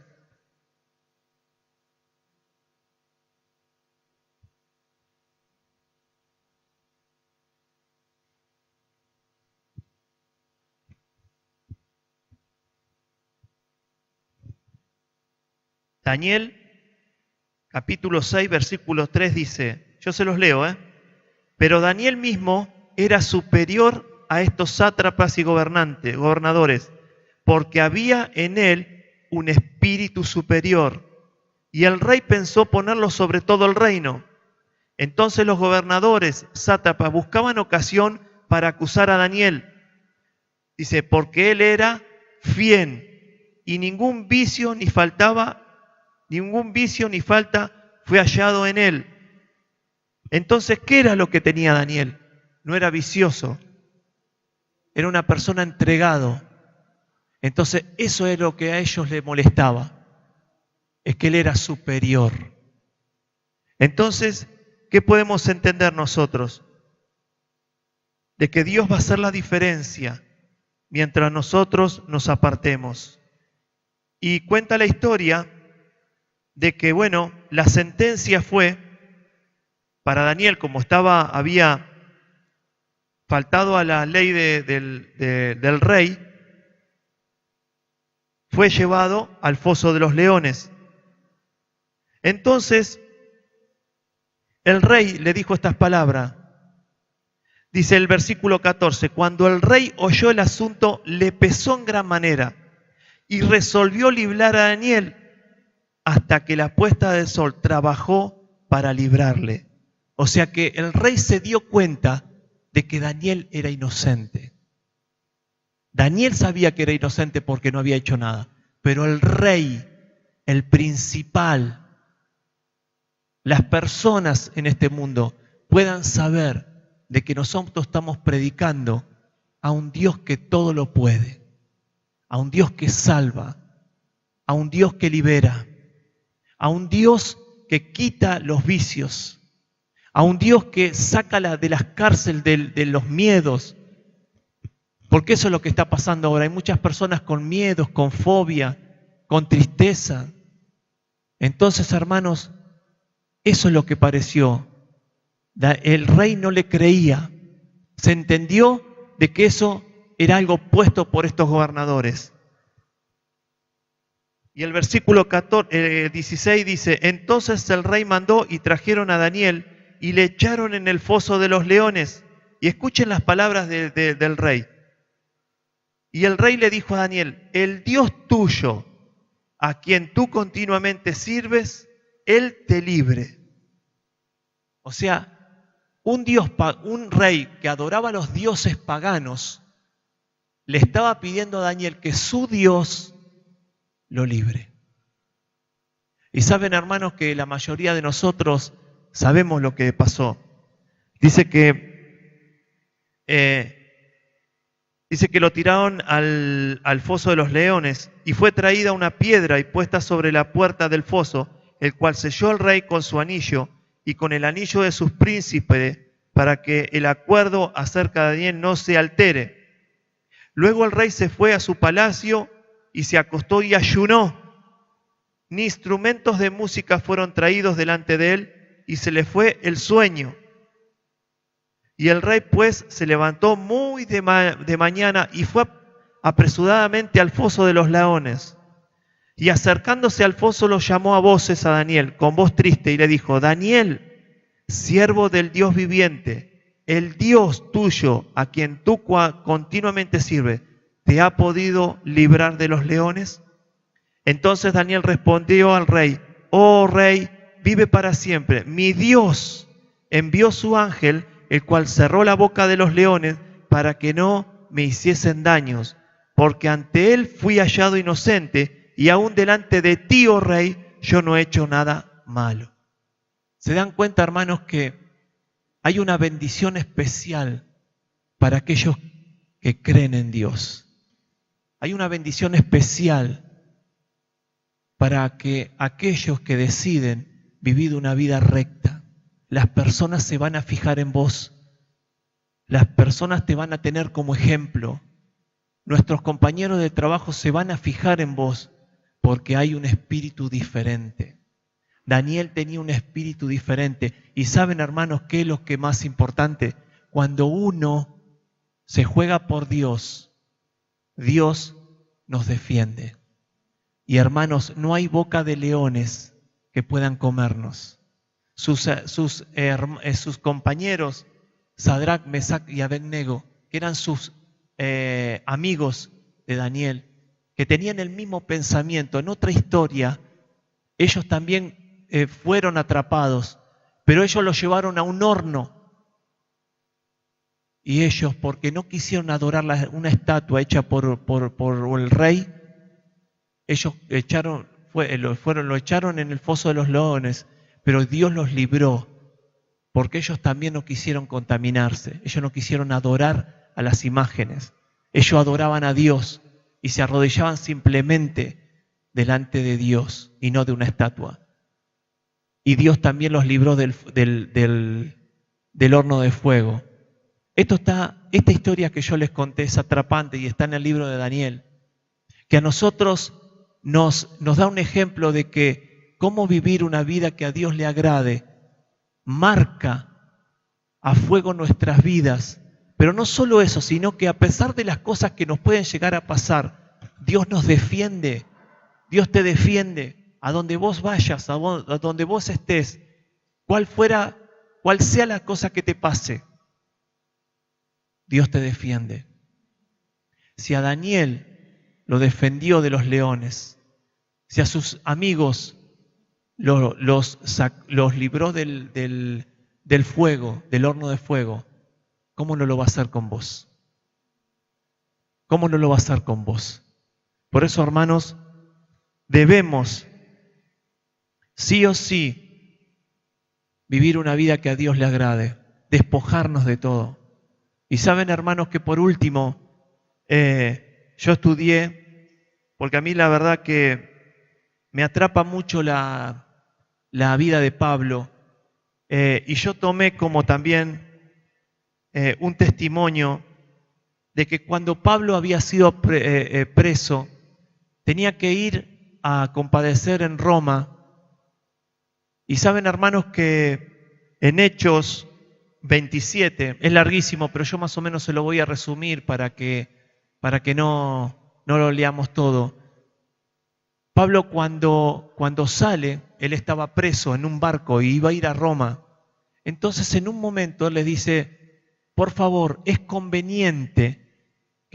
[SPEAKER 1] Daniel, capítulo 6, versículo 3 dice, yo se los leo, pero Daniel mismo era superior a estos sátrapas y gobernadores, porque había en él un espíritu superior, y el rey pensó ponerlo sobre todo el reino. Entonces los gobernadores, sátrapas, buscaban ocasión para acusar a Daniel. Dice, porque él era fiel, y ningún vicio ni falta fue hallado en él. Entonces, ¿qué era lo que tenía Daniel? No era vicioso, era una persona entregado. Entonces, eso es lo que a ellos les molestaba, es que él era superior. Entonces, ¿qué podemos entender nosotros? De que Dios va a hacer la diferencia mientras nosotros nos apartemos. Y cuenta la historia de que, bueno, la sentencia fue para Daniel, como había faltado a la ley del rey, fue llevado al foso de los leones. Entonces, el rey le dijo estas palabras. Dice el versículo 14, cuando el rey oyó el asunto, le pesó en gran manera y resolvió librar a Daniel hasta que la puesta del sol trabajó para librarle. O sea que el rey se dio cuenta de que Daniel era inocente. Daniel sabía que era inocente porque no había hecho nada, pero el rey, el principal, las personas en este mundo puedan saber de que nosotros estamos predicando a un Dios que todo lo puede, a un Dios que salva, a un Dios que libera, a un Dios que quita los vicios, a un Dios que saca de las cárceles de los miedos, porque eso es lo que está pasando ahora. Hay muchas personas con miedos, con fobia, con tristeza. Entonces, hermanos, eso es lo que pareció. El rey no le creía. Se entendió de que eso era algo puesto por estos gobernadores. Y el versículo 16 dice, entonces el rey mandó y trajeron a Daniel y le echaron en el foso de los leones. Y escuchen las palabras del rey. Y el rey le dijo a Daniel, el Dios tuyo, a quien tú continuamente sirves, Él te libre.
[SPEAKER 2] O sea, un rey que adoraba a los dioses paganos, le estaba pidiendo a Daniel que su Dios lo libre. Y saben, hermanos, que la mayoría de nosotros sabemos lo que pasó. Dice que lo tiraron al foso de los leones y fue traída una piedra y puesta sobre la puerta del foso, el cual selló el rey con su anillo y con el anillo de sus príncipes para que el acuerdo acerca de Daniel no se altere. Luego el rey se fue a su palacio y se acostó y ayunó. Ni instrumentos de música fueron traídos delante de él y se le fue el sueño. Y el rey pues se levantó muy de mañana y fue apresuradamente al foso de los leones. Y acercándose al foso lo llamó a voces a Daniel con voz triste y le dijo, Daniel, siervo del Dios viviente, el Dios tuyo a quien tú continuamente sirves, ¿te ha podido librar de los leones? Entonces Daniel respondió al rey, oh rey, vive para siempre. Mi Dios envió su ángel, el cual cerró la boca de los leones para que no me hiciesen daños, porque ante él fui hallado inocente y aún delante de ti, oh rey, yo no he hecho nada malo. ¿Se dan cuenta, hermanos, que hay una bendición especial para aquellos que creen en Dios? Hay una bendición especial para que aquellos que deciden vivir una vida recta, las personas se van a fijar en vos, las personas te van a tener como ejemplo, nuestros compañeros de trabajo se van a fijar en vos porque hay un espíritu diferente. Daniel tenía un espíritu diferente y saben, hermanos, ¿qué es lo que más importante? Cuando uno se juega por Dios, Dios nos defiende. Y hermanos, no hay boca de leones que puedan comernos. Sus compañeros, Sadrach, Mesach y Abednego, que eran sus amigos de Daniel, que tenían el mismo pensamiento, en otra historia, ellos también fueron atrapados, pero ellos los llevaron a un horno. Y ellos, porque no quisieron adorar una estatua hecha por el rey, ellos lo echaron en el foso de los leones, pero Dios los libró, porque ellos también no quisieron contaminarse, ellos no quisieron adorar a las imágenes, ellos adoraban a Dios y se arrodillaban simplemente delante de Dios y no de una estatua. Y Dios también los libró del horno de fuego. Esta historia que yo les conté es atrapante y está en el libro de Daniel, que a nosotros nos da un ejemplo de que cómo vivir una vida que a Dios le agrade marca a fuego nuestras vidas. Pero no solo eso, sino que a pesar de las cosas que nos pueden llegar a pasar, Dios nos defiende, Dios te defiende a donde vos vayas, a donde vos estés, cual sea la cosa que te pase, Dios te defiende. Si a Daniel lo defendió de los leones, si a sus amigos los libró del fuego, del horno de fuego, ¿cómo no lo va a hacer con vos? ¿Cómo no lo va a hacer con vos? Por eso, hermanos, debemos, sí o sí, vivir una vida que a Dios le agrade, despojarnos de todo. Y saben, hermanos, que por último, yo estudié, porque a mí la verdad que me atrapa mucho la vida de Pablo, y yo tomé como también un testimonio de que cuando Pablo había sido preso, tenía que ir a compadecer en Roma. Y saben, hermanos, que en Hechos 27, es larguísimo, pero yo más o menos se lo voy a resumir para que no lo leamos todo. Pablo cuando sale, él estaba preso en un barco y iba a ir a Roma. Entonces en un momento les dice, por favor, es conveniente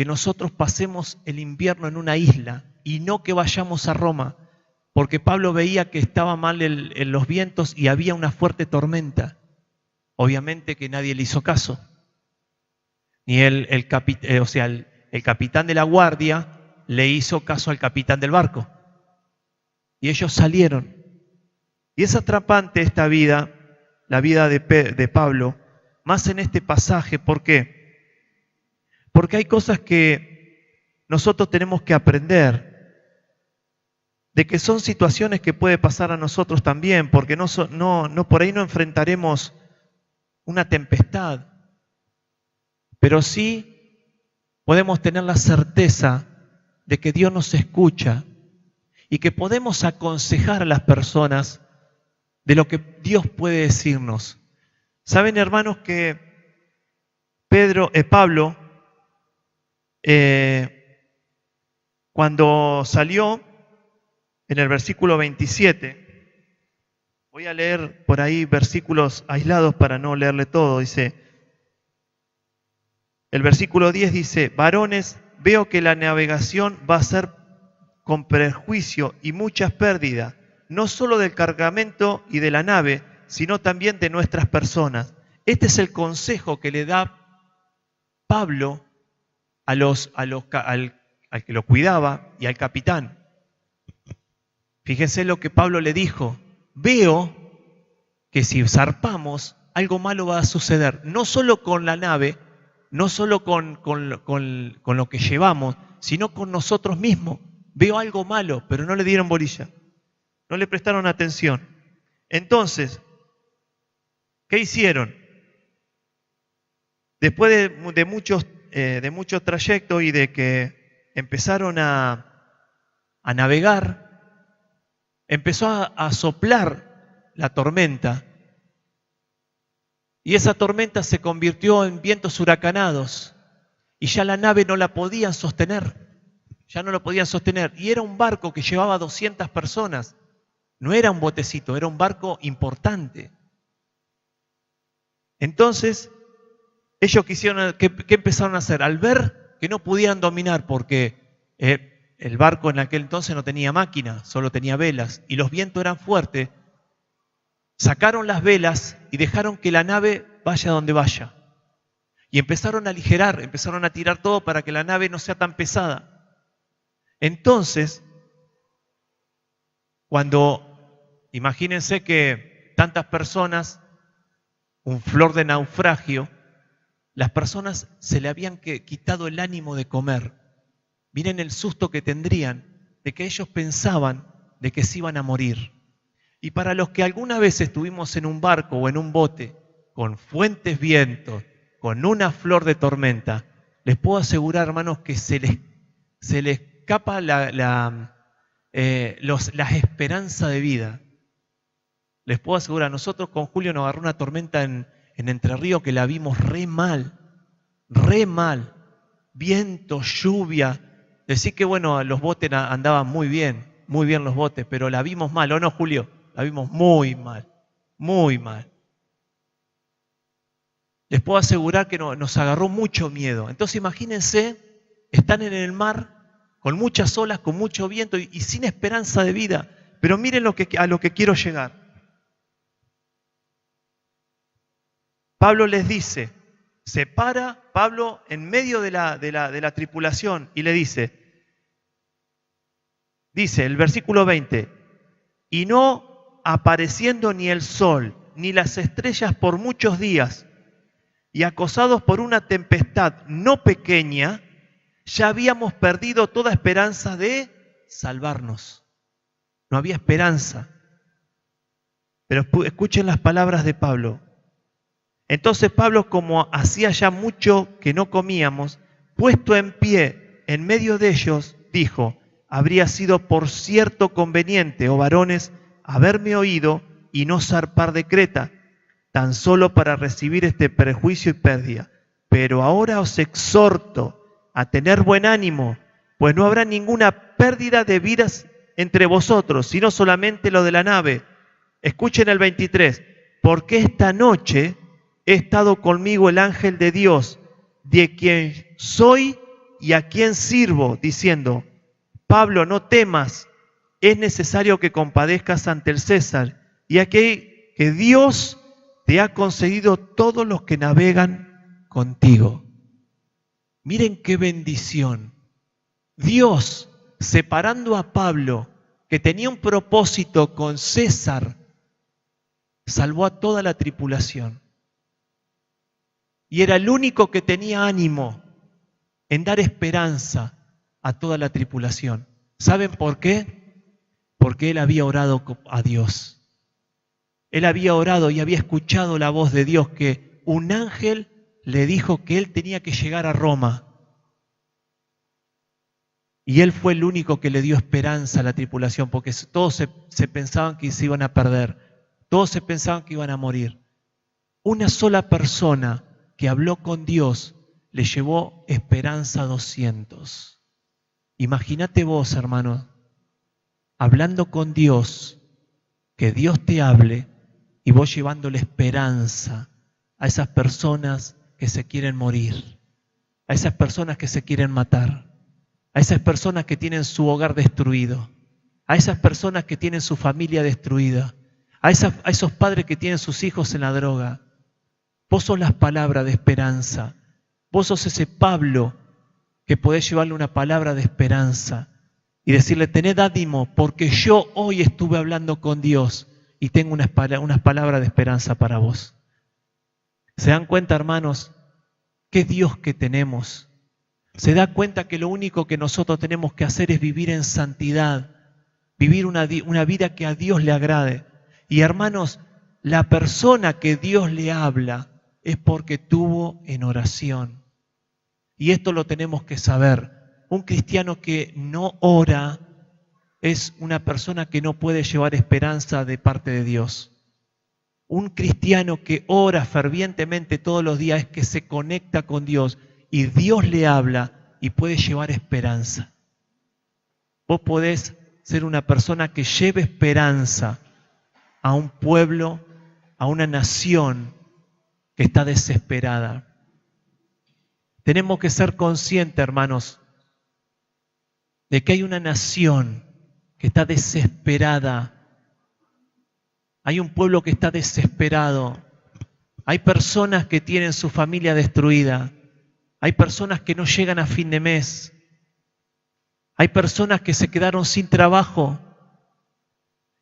[SPEAKER 2] que nosotros pasemos el invierno en una isla y no que vayamos a Roma, porque Pablo veía que estaba mal en los vientos y había una fuerte tormenta. Obviamente que nadie le hizo caso. Ni el capitán de la guardia le hizo caso al capitán del barco. Y ellos salieron. Y es atrapante esta vida, la vida de Pablo, más en este pasaje. ¿Por qué? Porque hay cosas que nosotros tenemos que aprender, de que son situaciones que puede pasar a nosotros también, porque no por ahí no enfrentaremos una tempestad, pero sí podemos tener la certeza de que Dios nos escucha y que podemos aconsejar a las personas de lo que Dios puede decirnos. Saben, hermanos, que Pablo, cuando salió en el versículo 27, voy a leer por ahí versículos aislados para no leerle todo. Dice, el versículo 10 dice: varones, veo que la navegación va a ser con perjuicio y muchas pérdidas, no solo del cargamento y de la nave, sino también de nuestras personas. Este es el consejo que le da Pablo al que lo cuidaba y al capitán. Fíjense lo que Pablo le dijo: veo que si zarpamos, algo malo va a suceder, no solo con la nave, no solo con lo que llevamos, sino con nosotros mismos. Veo algo malo, pero no le dieron bolilla, no le prestaron atención. Entonces, ¿qué hicieron? Después de muchos trayectos y de que empezaron a navegar, empezó a soplar la tormenta. Y esa tormenta se convirtió en vientos huracanados. Y ya la nave no la podían sostener. Ya no lo podían sostener. Y era un barco que llevaba 200 personas. No era un botecito, era un barco importante. Entonces, ellos quisieron, ¿qué empezaron a hacer? Al ver que no podían dominar, porque el barco en aquel entonces no tenía máquina, solo tenía velas, y los vientos eran fuertes, sacaron las velas y dejaron que la nave vaya donde vaya. Y empezaron a aligerar, empezaron a tirar todo para que la nave no sea tan pesada. Entonces, imagínense que tantas personas, un flor de naufragio, las personas se le habían quitado el ánimo de comer. Miren el susto que tendrían de que ellos pensaban de que se iban a morir. Y para los que alguna vez estuvimos en un barco o en un bote con fuertes vientos, con una flor de tormenta, les puedo asegurar, hermanos, que se les escapa la esperanza de vida. Les puedo asegurar, nosotros con Julio nos agarró una tormenta en Entre Ríos que la vimos re mal. Viento, lluvia. Decir que bueno, los botes andaban muy bien los botes, pero la vimos mal, ¿o no, Julio? La vimos muy mal. Les puedo asegurar que nos agarró mucho miedo. Entonces imagínense, están en el mar con muchas olas, con mucho viento y sin esperanza de vida. Pero miren a lo que quiero llegar. Pablo les dice, se para Pablo en medio de la tripulación y le dice el versículo 20, y no apareciendo ni el sol ni las estrellas por muchos días, y acosados por una tempestad no pequeña, ya habíamos perdido toda esperanza de salvarnos. No había esperanza. Pero escuchen las palabras de Pablo. Entonces Pablo, como hacía ya mucho que no comíamos, puesto en pie en medio de ellos, dijo: habría sido por cierto conveniente, oh varones, haberme oído y no zarpar de Creta, tan solo para recibir este perjuicio y pérdida. Pero ahora os exhorto a tener buen ánimo, pues no habrá ninguna pérdida de vidas entre vosotros, sino solamente lo de la nave. Escuchen el 23, porque esta noche he estado conmigo el ángel de Dios, de quien soy
[SPEAKER 1] y a quién sirvo, diciendo, Pablo, no temas, es necesario que compadezcas ante el César, y aquí que Dios te ha concedido todos los que navegan contigo. Miren qué bendición. Dios, separando a Pablo, que tenía un propósito con César, salvó a toda la tripulación. Y era el único que tenía ánimo en dar esperanza a toda la tripulación. ¿Saben por qué? Porque él había orado a Dios. Él había orado y había escuchado la voz de Dios, que un ángel le dijo que él tenía que llegar a Roma. Y él fue el único que le dio esperanza a la tripulación, porque todos se pensaban que se iban a perder. Todos se pensaban que iban a morir. Una sola persona que habló con Dios le llevó esperanza a 200. Imagínate vos, hermano, hablando con Dios, que Dios te hable y vos llevándole esperanza a esas personas que se quieren morir, a esas personas que se quieren matar, a esas personas que tienen su hogar destruido, a esas personas que tienen su familia destruida, a esos padres que tienen sus hijos en la droga. Vos sos las palabras de esperanza. Vos sos ese Pablo que podés llevarle una palabra de esperanza y decirle, tened ánimo, porque yo hoy estuve hablando con Dios y tengo unas palabras de esperanza para vos. ¿Se dan cuenta, hermanos, qué Dios que tenemos? Se da cuenta que lo único que nosotros tenemos que hacer es vivir en santidad, vivir una vida que a Dios le agrade. Y hermanos, la persona que Dios le habla es porque estuvo en oración. Y esto lo tenemos que saber. Un cristiano que no ora es una persona que no puede llevar esperanza de parte de Dios. Un cristiano que ora fervientemente todos los días es que se conecta con Dios y Dios le habla y puede llevar esperanza. Vos podés ser una persona que lleve esperanza a un pueblo, a una nación que está desesperada. Tenemos que ser conscientes, hermanos, de que hay una nación que está desesperada. Hay un pueblo que está desesperado. Hay personas que tienen su familia destruida. Hay personas que no llegan a fin de mes. Hay personas que se quedaron sin trabajo.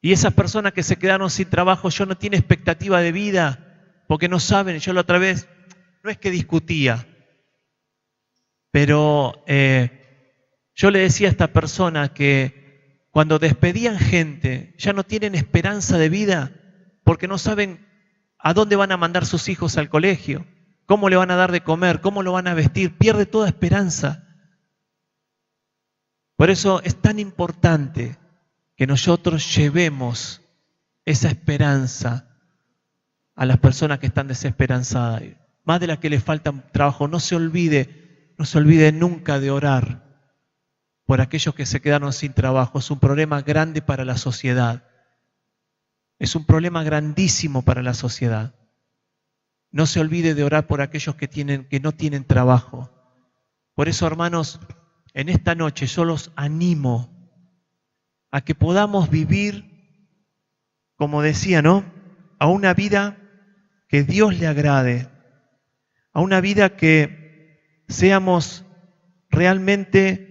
[SPEAKER 1] Y esas personas que se quedaron sin trabajo ya no tienen expectativa de vida, porque no saben. Yo la otra vez, no es que discutía, pero yo le decía a esta persona que cuando despedían gente ya no tienen esperanza de vida porque no saben a dónde van a mandar sus hijos al colegio, cómo le van a dar de comer, cómo lo van a vestir, pierde toda esperanza. Por eso es tan importante que nosotros llevemos esa esperanza a las personas que están desesperanzadas, más de las que les falta trabajo. No se olvide nunca de orar por aquellos que se quedaron sin trabajo. Es un problema grande para la sociedad. Es un problema grandísimo para la sociedad. No se olvide de orar por aquellos que no tienen trabajo. Por eso, hermanos, en esta noche yo los animo a que podamos vivir, como decía, ¿no?, a una vida que Dios le agrade, a una vida que seamos realmente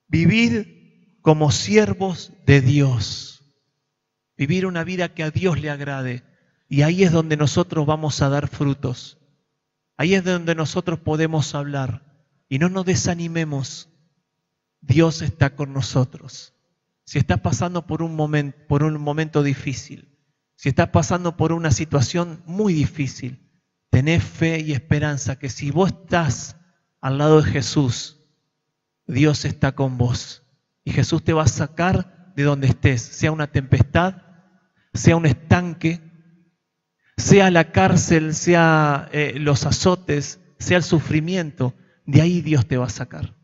[SPEAKER 1] vivir como siervos de Dios, vivir una vida que a Dios le agrade. Y ahí es donde nosotros vamos a dar frutos. Ahí es donde nosotros podemos hablar. Y no nos desanimemos. Dios está con nosotros. Si estás pasando por un momento difícil, si estás pasando por una situación muy difícil, tenés fe y esperanza que si vos estás al lado de Jesús, Dios está con vos. Y Jesús te va a sacar de donde estés, sea una tempestad, sea un estanque, sea la cárcel, sea los azotes, sea el sufrimiento. De ahí Dios te va a sacar.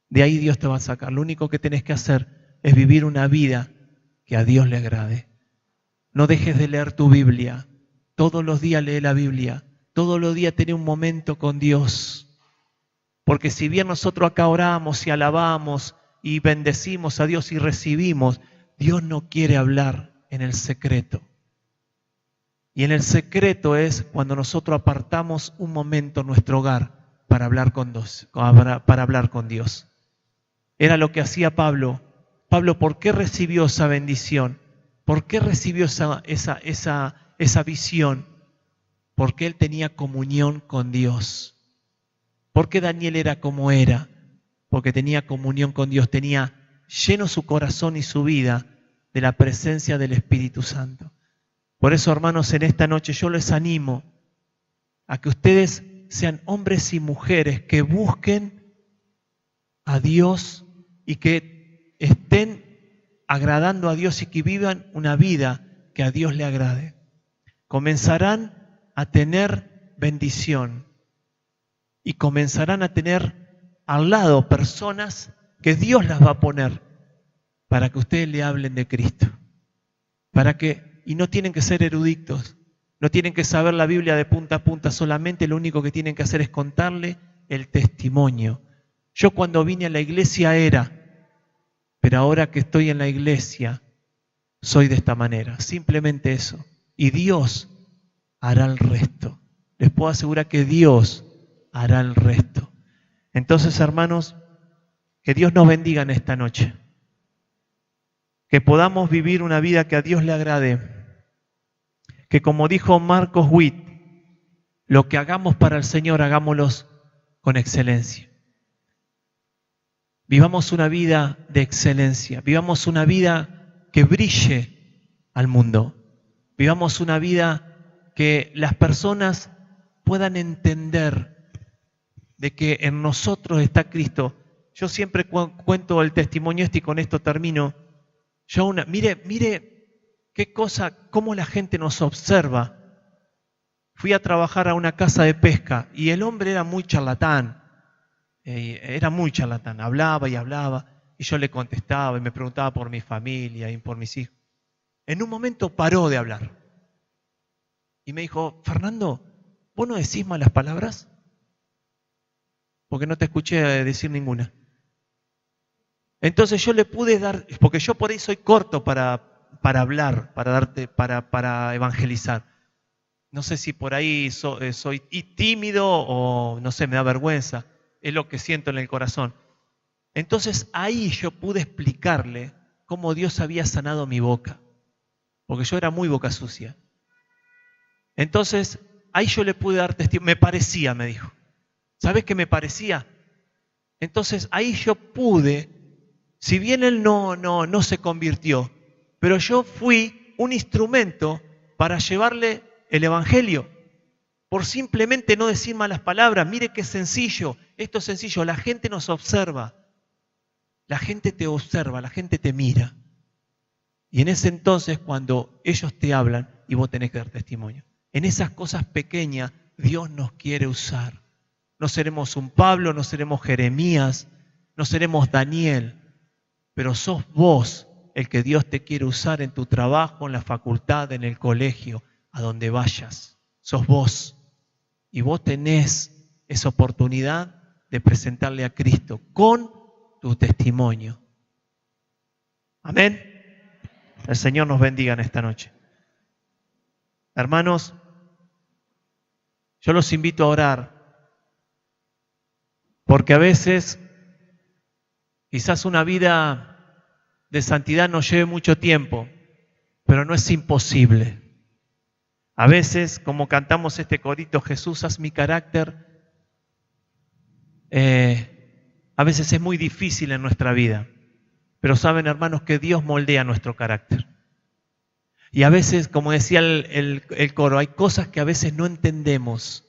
[SPEAKER 1] De ahí Dios te va a sacar. Lo único que tenés que hacer es vivir una vida que a Dios le agrade. No dejes de leer tu Biblia. Todos los días lee la Biblia.
[SPEAKER 2] todos los días tener un momento con Dios. Porque si bien nosotros acá oramos y alabamos y bendecimos a Dios y recibimos, Dios no quiere hablar en el secreto. Y en el secreto es cuando nosotros apartamos un momento en nuestro hogar para hablar con Dios. Era lo que hacía Pablo. Pablo, ¿por qué recibió esa bendición? ¿Por qué recibió esa visión? Porque él tenía comunión con Dios. ¿Por qué Daniel era como era? Porque tenía comunión con Dios, tenía lleno su corazón y su vida de la presencia del Espíritu Santo. Por eso, hermanos, en esta noche yo les animo a que ustedes sean hombres y mujeres que busquen a Dios y que estén agradando a Dios y que vivan una vida que a Dios le agrade. Comenzarán a tener bendición y comenzarán a tener al lado personas que Dios las va a poner para que ustedes le hablen de Cristo. Y no tienen que ser eruditos, no tienen que saber la Biblia de punta a punta, solamente lo único que tienen que hacer es contarle el testimonio. Yo cuando vine a la iglesia era, pero ahora que estoy en la iglesia, soy de esta manera, simplemente eso. Y Dios hará el resto. Les puedo asegurar que Dios hará el resto. Entonces, hermanos, que Dios nos bendiga en esta noche. Que podamos vivir una vida que a Dios le agrade. Que como dijo Marcos Witt, lo que hagamos para el Señor, hagámoslo con excelencia. Vivamos una vida de excelencia. Vivamos una vida que brille al mundo. Vivamos una vida que las personas puedan entender de que en nosotros está Cristo. Yo siempre cuento el testimonio y con esto termino. Mire qué cosa, cómo la gente nos observa. Fui a trabajar a una casa de pesca y el hombre era muy charlatán. Hablaba y yo le contestaba y me preguntaba por mi familia y por mis hijos. En un momento paró de hablar y me dijo, Fernando, ¿vos no decís malas palabras? Porque no te escuché decir ninguna. Entonces yo le pude dar, porque yo por ahí soy corto para hablar, para evangelizar. No sé si por ahí soy tímido o no sé, me da vergüenza. Es lo que siento en el corazón. Entonces ahí yo pude explicarle cómo Dios había sanado mi boca. Porque yo era muy boca sucia. Entonces ahí yo le pude dar testimonio. Me parecía, me dijo. ¿Sabes qué me parecía? Entonces ahí yo pude, si bien él no se convirtió, pero yo fui un instrumento para llevarle el Evangelio. Por simplemente no decir malas palabras. Mire qué sencillo. Esto es sencillo. La gente nos observa. La gente te observa, la gente te mira. Y en ese entonces cuando ellos te hablan y vos tenés que dar testimonio. En esas cosas pequeñas Dios nos quiere usar. No seremos un Pablo, no seremos Jeremías, no seremos Daniel, pero sos vos el que Dios te quiere usar en tu trabajo, en la facultad, en el colegio, a donde vayas. Sos vos. Y vos tenés esa oportunidad de presentarle a Cristo con tu testimonio. Amén. El Señor nos bendiga en esta noche. Hermanos, yo los invito a orar. Porque a veces, quizás una vida de santidad nos lleve mucho tiempo, pero no es imposible. A veces, como cantamos este corito, Jesús, haz mi carácter, a veces es muy difícil en nuestra vida. Pero saben, hermanos, que Dios moldea nuestro carácter. Y a veces, como decía el coro, hay cosas que a veces no entendemos,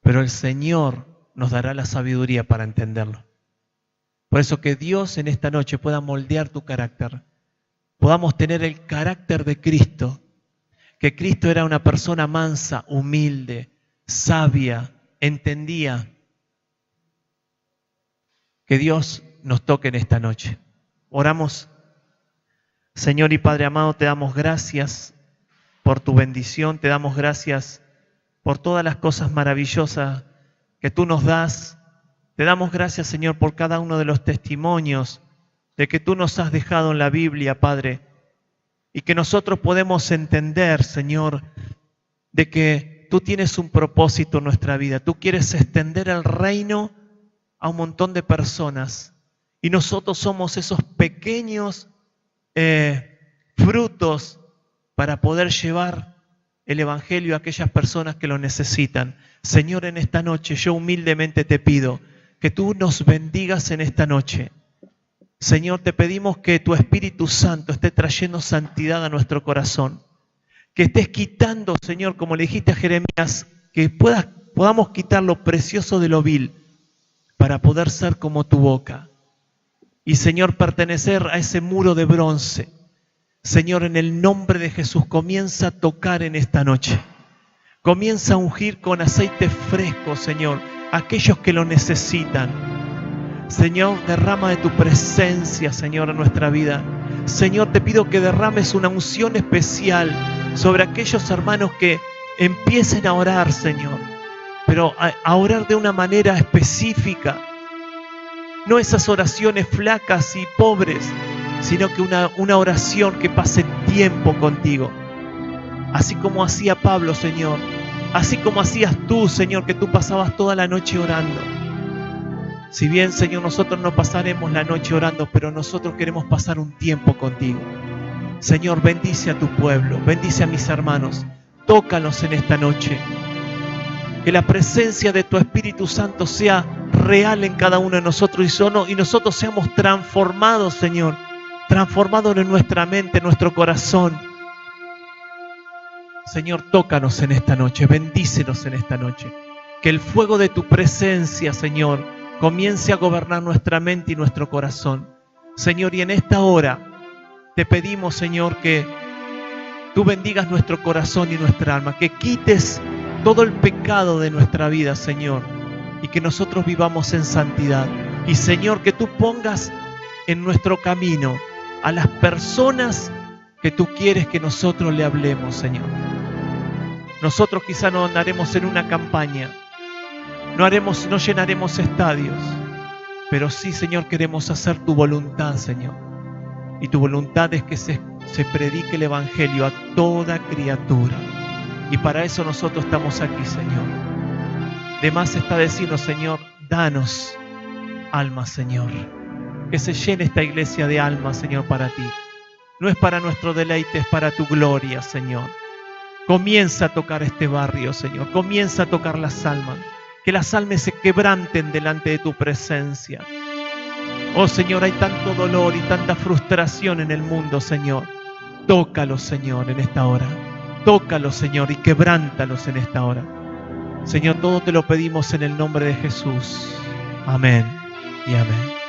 [SPEAKER 2] pero el Señor nos dará la sabiduría para entenderlo. Por eso que Dios en esta noche pueda moldear tu carácter. Podamos tener el carácter de Cristo. Que Cristo era una persona mansa, humilde, sabia, entendía. Que Dios nos toque en esta noche. Oramos. Señor y Padre amado, te damos gracias por tu bendición, te damos gracias por todas las cosas maravillosas que tú nos das. Te damos gracias, Señor, por cada uno de los testimonios de que tú nos has dejado en la Biblia, Padre, y que nosotros podemos entender, Señor, de que tú tienes un propósito en nuestra vida. Tú quieres extender el reino a un montón de personas y nosotros somos esos pequeños frutos para poder llevar el Evangelio a aquellas personas que lo necesitan. Señor, en esta noche yo humildemente te pido que tú nos bendigas en esta noche. Señor, te pedimos que tu Espíritu Santo esté trayendo santidad a nuestro corazón. Que estés quitando, Señor, como le dijiste a Jeremías, que podamos quitar lo precioso de lo vil para poder ser como tu boca. Y, Señor, pertenecer a ese muro de bronce. Señor, en el nombre de Jesús, comienza a tocar en esta noche. Comienza a ungir con aceite fresco, Señor, a aquellos que lo necesitan. Señor, derrama de tu presencia, Señor, en nuestra vida. Señor, te pido que derrames una unción especial sobre aquellos hermanos que empiecen a orar, Señor, pero a orar de una manera específica. No esas oraciones flacas y pobres, sino que una oración que pase tiempo contigo. Así como hacía Pablo, Señor, así como hacías tú, Señor, que tú pasabas toda la noche orando. Si bien, Señor, nosotros no pasaremos la noche orando, pero nosotros queremos pasar un tiempo contigo. Señor, bendice a tu pueblo, bendice a mis hermanos, tócalos en esta noche. Que la presencia de tu Espíritu Santo sea real en cada uno de nosotros y nosotros seamos transformados, Señor, transformados en nuestra mente, en nuestro corazón. Señor, tócanos en esta noche, bendícenos en esta noche. Que el fuego de tu presencia, Señor, comience a gobernar nuestra mente y nuestro corazón. Señor, y en esta hora te pedimos, Señor, que tú bendigas nuestro corazón y nuestra alma, que quites todo el pecado de nuestra vida, Señor, y que nosotros vivamos en santidad. Y, Señor, que tú pongas en nuestro camino a las personas que tú quieres que nosotros le hablemos, Señor. Nosotros quizá no andaremos en una campaña, no llenaremos estadios, pero sí, Señor, queremos hacer tu voluntad, Señor. Y tu voluntad es que se predique el Evangelio a toda criatura. Y para eso nosotros estamos aquí, Señor. De más está decirnos, Señor, danos almas, Señor. Que se llene esta iglesia de almas, Señor, para ti. No es para nuestro deleite, es para tu gloria, Señor. Comienza a tocar este barrio, Señor. Comienza a tocar las almas. Que las almas se quebranten delante de tu presencia. Oh, Señor, hay tanto dolor y tanta frustración en el mundo, Señor. Tócalos, Señor, en esta hora. Tócalos, Señor, y quebrántalos en esta hora. Señor, todo te lo pedimos en el nombre de Jesús. Amén y amén.